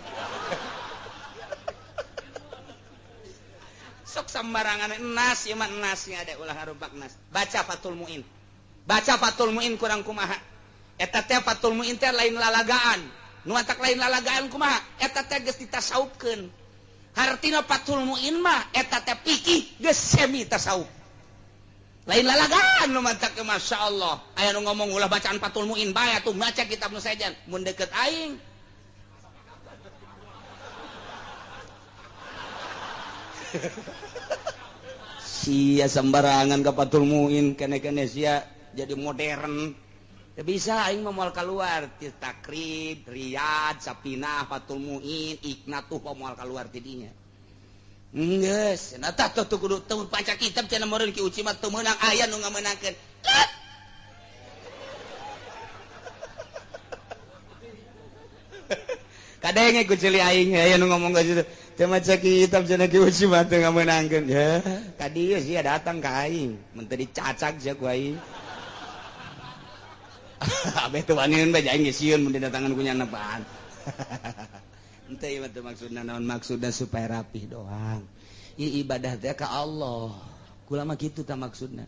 sok sambarangan nas ieu mah nas nya ada ulah harupak nas baca Fathul Muin kurang kumaha eta teh Fathul Muin teh lain lalagaan nu antak lain lalagaan kumaha eta teh geus ditasawufkeun hartina Fathul Muin mah eta teh fikih geus semi tasawuf lain lalagaan nu mantak ke masyaallah aya nu ngomong ulah bacaan Fathul Muin bae atuh maca kitab nu saejan mun deukeut aing sia sembarangan ka Fathul Muin kene-kene sia jadi modern teu bisa aing mah moal kaluar ti takrib Riyad Sapinah Fathul Muin Iqnatuh moal kaluar ti dinya geus eta tuh kudu teu baca kitab cenah meureun ki uci mah teu meunang aya nu ngamenangkeun kadenge ku cili aing aya nu ngomong ka situ teu maca kitab cenah ki uci mah teu ngamenangkeun ya ka dieu sia datang ka aing mun teu dicacak sia ku aing abeh teu wani bae aing geus sieun mun didatangan ku nyana paan henteu ieu teh maksudna naon maksudna supaya rapih doang ieu ibadah teh ka Allah kula mah kitu tah maksudna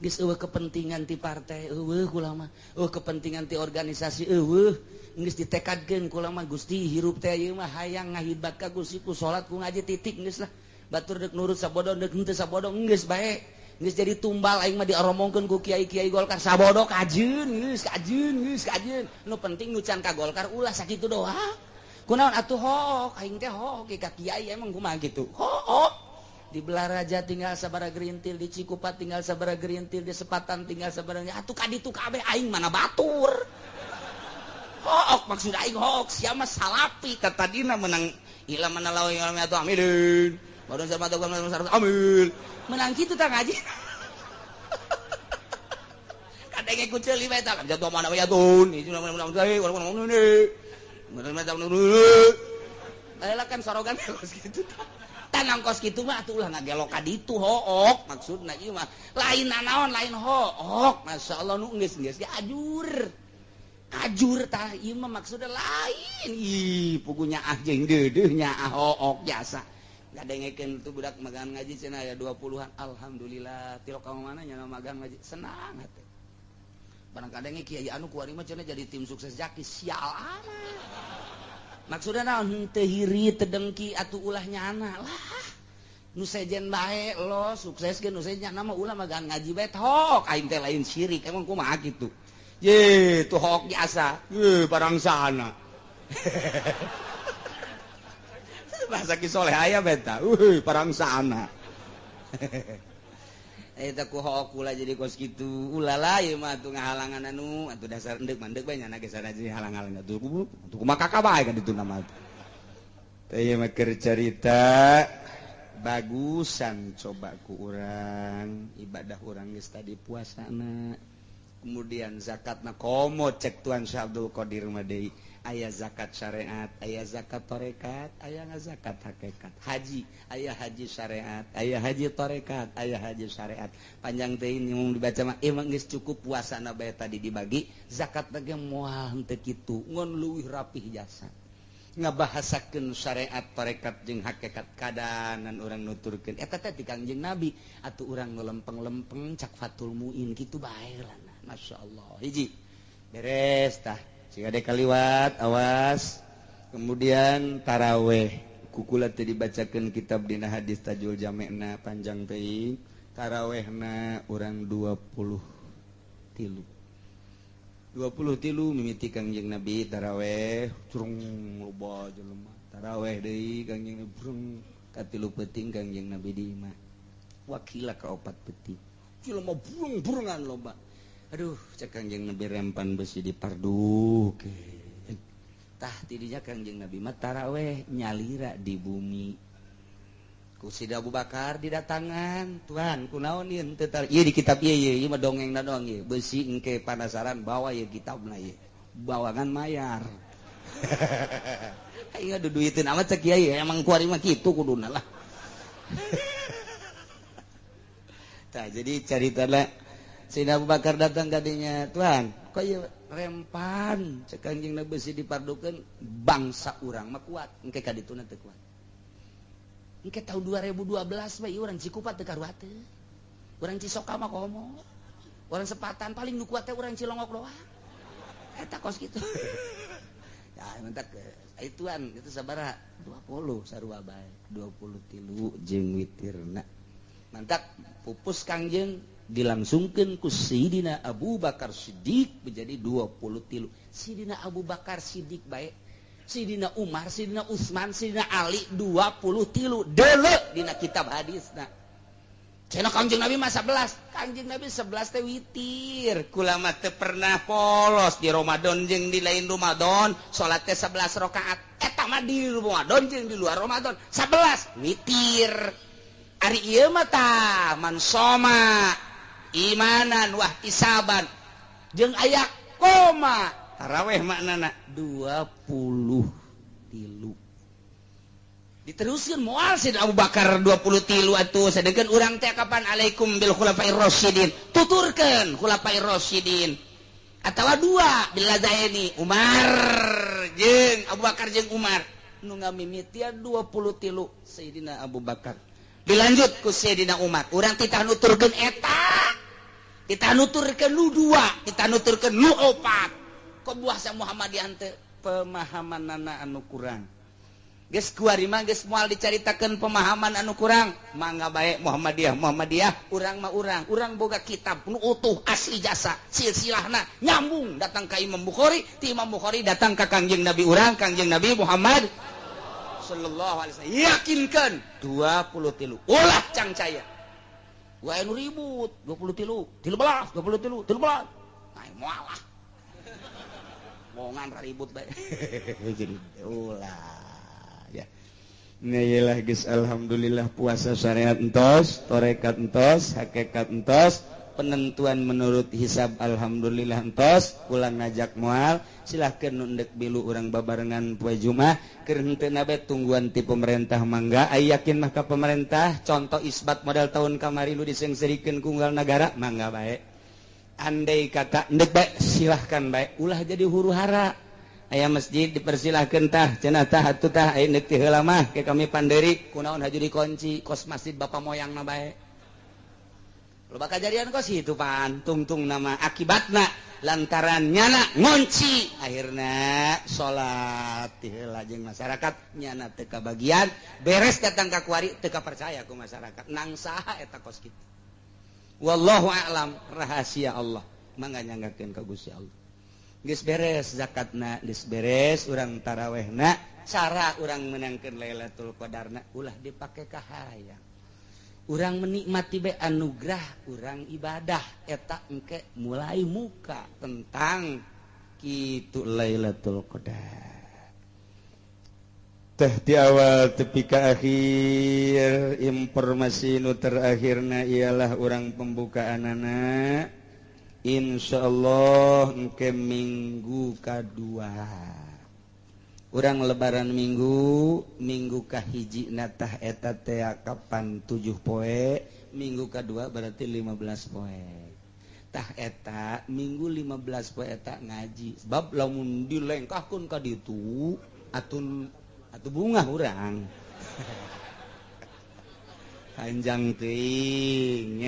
geus eueuh kepentingan ti partai eueuh kula mah eueuh kepentingan ti organisasi eueuh geus ditekadkeun kula mah Gusti hirup teh ieu mah hayang ngahibat ka Gusti ku salat ku ngaji titik geus lah batur deuk nurut sabodo deuk henteu sabodo geus bae geus jadi tumbal aing mah diaromongkeun ku kiai-kiai Golkar sabodo kajeun geus kajeun nu penting nu can ka Golkar ulah sakitu doang kunaon atuh hook aing teh hook ka kiai emang kumaha kitu hook di Belaraja tinggal sabaraha gerintil di Cikupa tinggal sabaraha gerintil di Sepatan tinggal sabaraha atuh ka ditu kabeh aing mana batur hook maksud aing hook sia mah salapi ka tadina menang ila mana lawe atuh amilin baru sama tuh amil menang gitu tak ngaji kadang ikut celi bae tak jatuh mana bae tun itu nama saya orang ngomong ini macam dulu lah kan sorogan kos gitu tanang kos gitu mah atuh ulah ngagelok ka ditu hook maksudna ieu mah lain naon lain hook masyaallah nu geus ge ajur tah ieu mah maksudna lain ih pugunya ah jeung deudeuh nya hook jasa ngadengekeun tuh budak magang ngaji cenah aya 20-an alhamdulillah ti lokal mana nya magang ngaji senang hate barang kadenge kiai anu kuari mah cenah jadi tim sukses jaki sial amat maksudna naon teu hiri teu dengki atuh ulah nyana lah nu sejen bae lo sukseskeun nu sejen mah ulah magang ngaji bae hok aing teh lain syirik emang kumaha kitu ye tuh hok biasa ye barang sana bahasa kisoleh aya beta parang sana eta ku hook ulah jadi kos kitu ulala ieu mah atuh ngahalangan anu atuh dasar endek mandek bae nyana ge sana jadi halang-halang atuh kumaha kakak bae kan ditu nama teh ieu mah keur carita bagusan coba ku urang ibadah urang geus tadi puasana kemudian zakatna komo cek Tuan Syekh Abdul Qadir mah deui aya zakat syariat aya zakat tarekat aya zakat hakikat haji aya haji syariat aya haji tarekat aya haji syariat panjang teh ini mun dibaca mah emang geus cukup puasana bae tadi dibagi zakat ge moal henteu kitu ngon leuwih rapih jasa ngabahasakeun syariat tarekat jeung hakikat kadanan urang nuturkeun eta teh ti Kangjeng Nabi atuh urang nu lempeng-lempeng cak Fathul Muin kitu bae lah masyaallah hiji beres tah jika ada kaliwat awas kemudian taraweh kukula tadi dibacakan kitab dina hadis tajul jamekna panjang teuing tarawehna urang 20 tilu mimiti Kangjeng Nabi taraweh curung loba jelema taraweh deui Kangjeng Nabi brung ka 3 peuting Kangjeng Nabi di imah wakila ka 4 peuting jelema burung-burungan loba aduh cek Kangjeng Nabi rempan besi di pardukeun tah tidinya Kangjeng Nabi mah taraweh nyalira di bumi ku Sida Abu Bakar didatangan Tuhan kunaon ieu teu tar ieu di kitab ieu mah dongengna doang ieu beusi engke panasaran bawa ieu kitabna ieu bawangan mayar aing adu duiteun amat cek ieu emang kuari mah kitu kuduna lah tah jadi caritana Sayyidina Abu Bakar datang kadinya Tuhan kok ieu rempan cek Kangjeng Nabi besi dipardukeun bangsa urang mah kuat engke ka dituna teu kuat engke tahun 2012 bae urang Cikupa teu karuat teu urang Cisoka mah komo urang Sepatan paling nu kuat teh urang Cilongok doang eta kos kitu ya mentak Tuhan itu sabaraha 20 sarua bae 23 jeung witirna mantak pupus Kangjeng dilangsungkan ku Sayyidina Abu Bakar Siddiq menjadi 23 Sayyidina Abu Bakar Siddiq baik Sayyidina Umar, Sayyidina Utsman, Sayyidina Ali 23 deuleu dina kitab hadisna cenah Kangjeng Nabi mah 11. Kangjeng Nabi 11 teh witir. Kula mah teu pernah polos di Ramadan jeung di lain Ramadan, salat teh 11 rakaat. Eta mah di Ramadan jeung di luar Ramadan 11 witir. Ari ieu mah tah man soma imanan wah isaban jeung aya koma taraweh maknana 23. Diteruskeun moal Sayyidina Abu Bakar 23 atuh sadegeun urang teh kapan alaikum bil khulafair rasyidin tuturkeun khulafair rasyidin atawa 2 bil ladaini Umar jeung Abu Bakar jeung Umar nu ngamimitian 23 Sayyidina Abu Bakar dilanjut ku Sayyidina Umar urang titah nuturkeun eta titah nuturkeun nu 2 titah nuturkeun nu 4 kok buah sa Muhammadiyah teh pemahamanana anu kurang geus kuari mah geus moal dicaritakeun pemahaman anu kurang mangga bae Muhammadiyah urang mah urang boga kitab nu utuh asli jasa silsilahna nyambung datang ka Imam Bukhari ti Imam Bukhari datang ka Kangjeng Nabi urang Kangjeng Nabi Muhammad sallallahu alaihi wasallam yakinkeun 23 ulah cangcaya wae nu ribut 23 13 ai moal lah mongan ribut bae jadi ulah Nyalah geus alhamdulillah puasa syariat entos, torekat entos, hakikat entos, penentuan menurut hisab alhamdulillah entos, ulang ngajak moal, silahkeun nu endek bilu urang babarengan poe Jumat, keur henteu nabe tungguan ti pemerintah mangga, aya yakin mah ka pemerintah, contoh isbat modal tahun kamari lu disengsirikeun ku unggal negara, mangga bae. Andai kata endek bae silahkan bae, ulah jadi huru-hara. Aya masjid dipersilahkeun tah cenah tah atuh tah aya neuk ti heula mah ke kami panderi kunaon haju dikunci kos masjid bapa moyangna bae loba kajadian kos itu pan tungtung nama akibatna lantaran nyana ngunci akhirna salat ti heula jeung masyarakat nyana teu kabagian beres datang ka kuari teu percaya ku masyarakat nang saha eta kos kitu wallahu a'lam rahasia Allah mangga nyanggakeun ka Gusti Allah geus beres zakatna geus beres urang tarawehna cara urang menangkeun Lailatul Qadarna ulah dipake ka hayang urang menikmati be anugerah urang ibadah eta engke mulai muka tentang kitu Lailatul Qadar teh di awal tepi ka akhir informasi nu terakhirna ialah urang pembukaanana insyaallah engke minggu kadua urang lebaran minggu kahiji natah eta teh kapan 7 poe minggu kadua berarti 15 poe tah eta minggu 15 poe eta ngaji sebab lamun dilengkahkeun ka ditu atuh bunga urang panjang teuing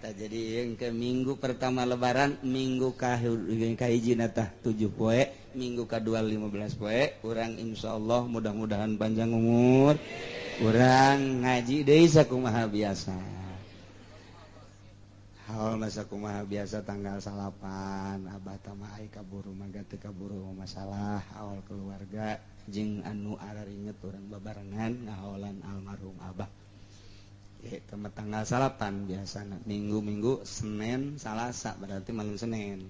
jadi yang ke minggu pertama lebaran minggu kahiji natah 7 poe minggu kedua 15 poe urang insyaallah mudah-mudahan panjang umur urang ngaji deui sakumaha biasa haul masa kumaha biasa tanggal 8 abah tamah ai kaburu mangga teu kaburu masalah awal keluarga jeung anu araringet urang babarengan ngaholan almarhum abah temat tanggal 8 biasana minggu Senin Salasa berarti malam Senin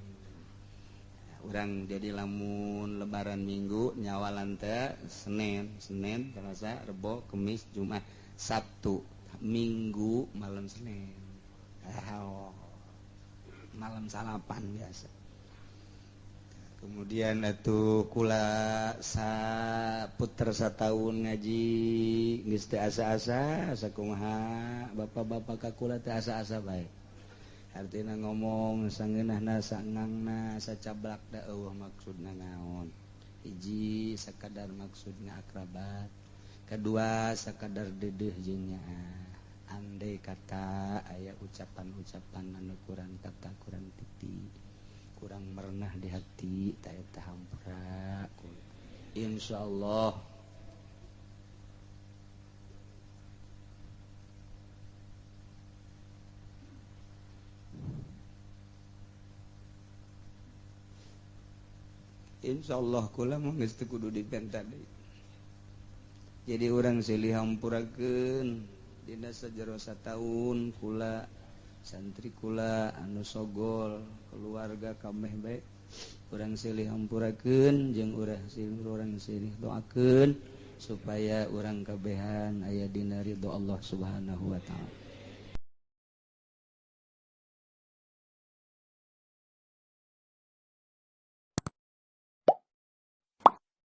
urang jadi lamun lebaran minggu nyawalan teh Senin Selasa Rebo Kamis Jumat Sabtu Minggu malam Senin malam salapan biasa kemudian atuh kula puter sataun ngaji geus teu asa-asa sakumaha bapak-bapak ka kula teu asa-asa bae artina ngomong sangeunahna sangangna sacablak da eueuh maksudna naon hiji sakadar maksudna akrabat kedua sakadar deudeuh jeung nyaah andai kata aya ucapan-ucapan anu kurang kata kurang titik kurang merenah di hati tak eta hampura insyaallah kula mah geus teu kudu dipenta deui jadi urang silih hampurakeun Dina sajerosa tahun kula santri kula anu sogol keluarga kameh baik urang silih hampurakeun jeung urang silih doakeun supaya urang kabehan aya dina ridho Allah Subhanahu wa taala.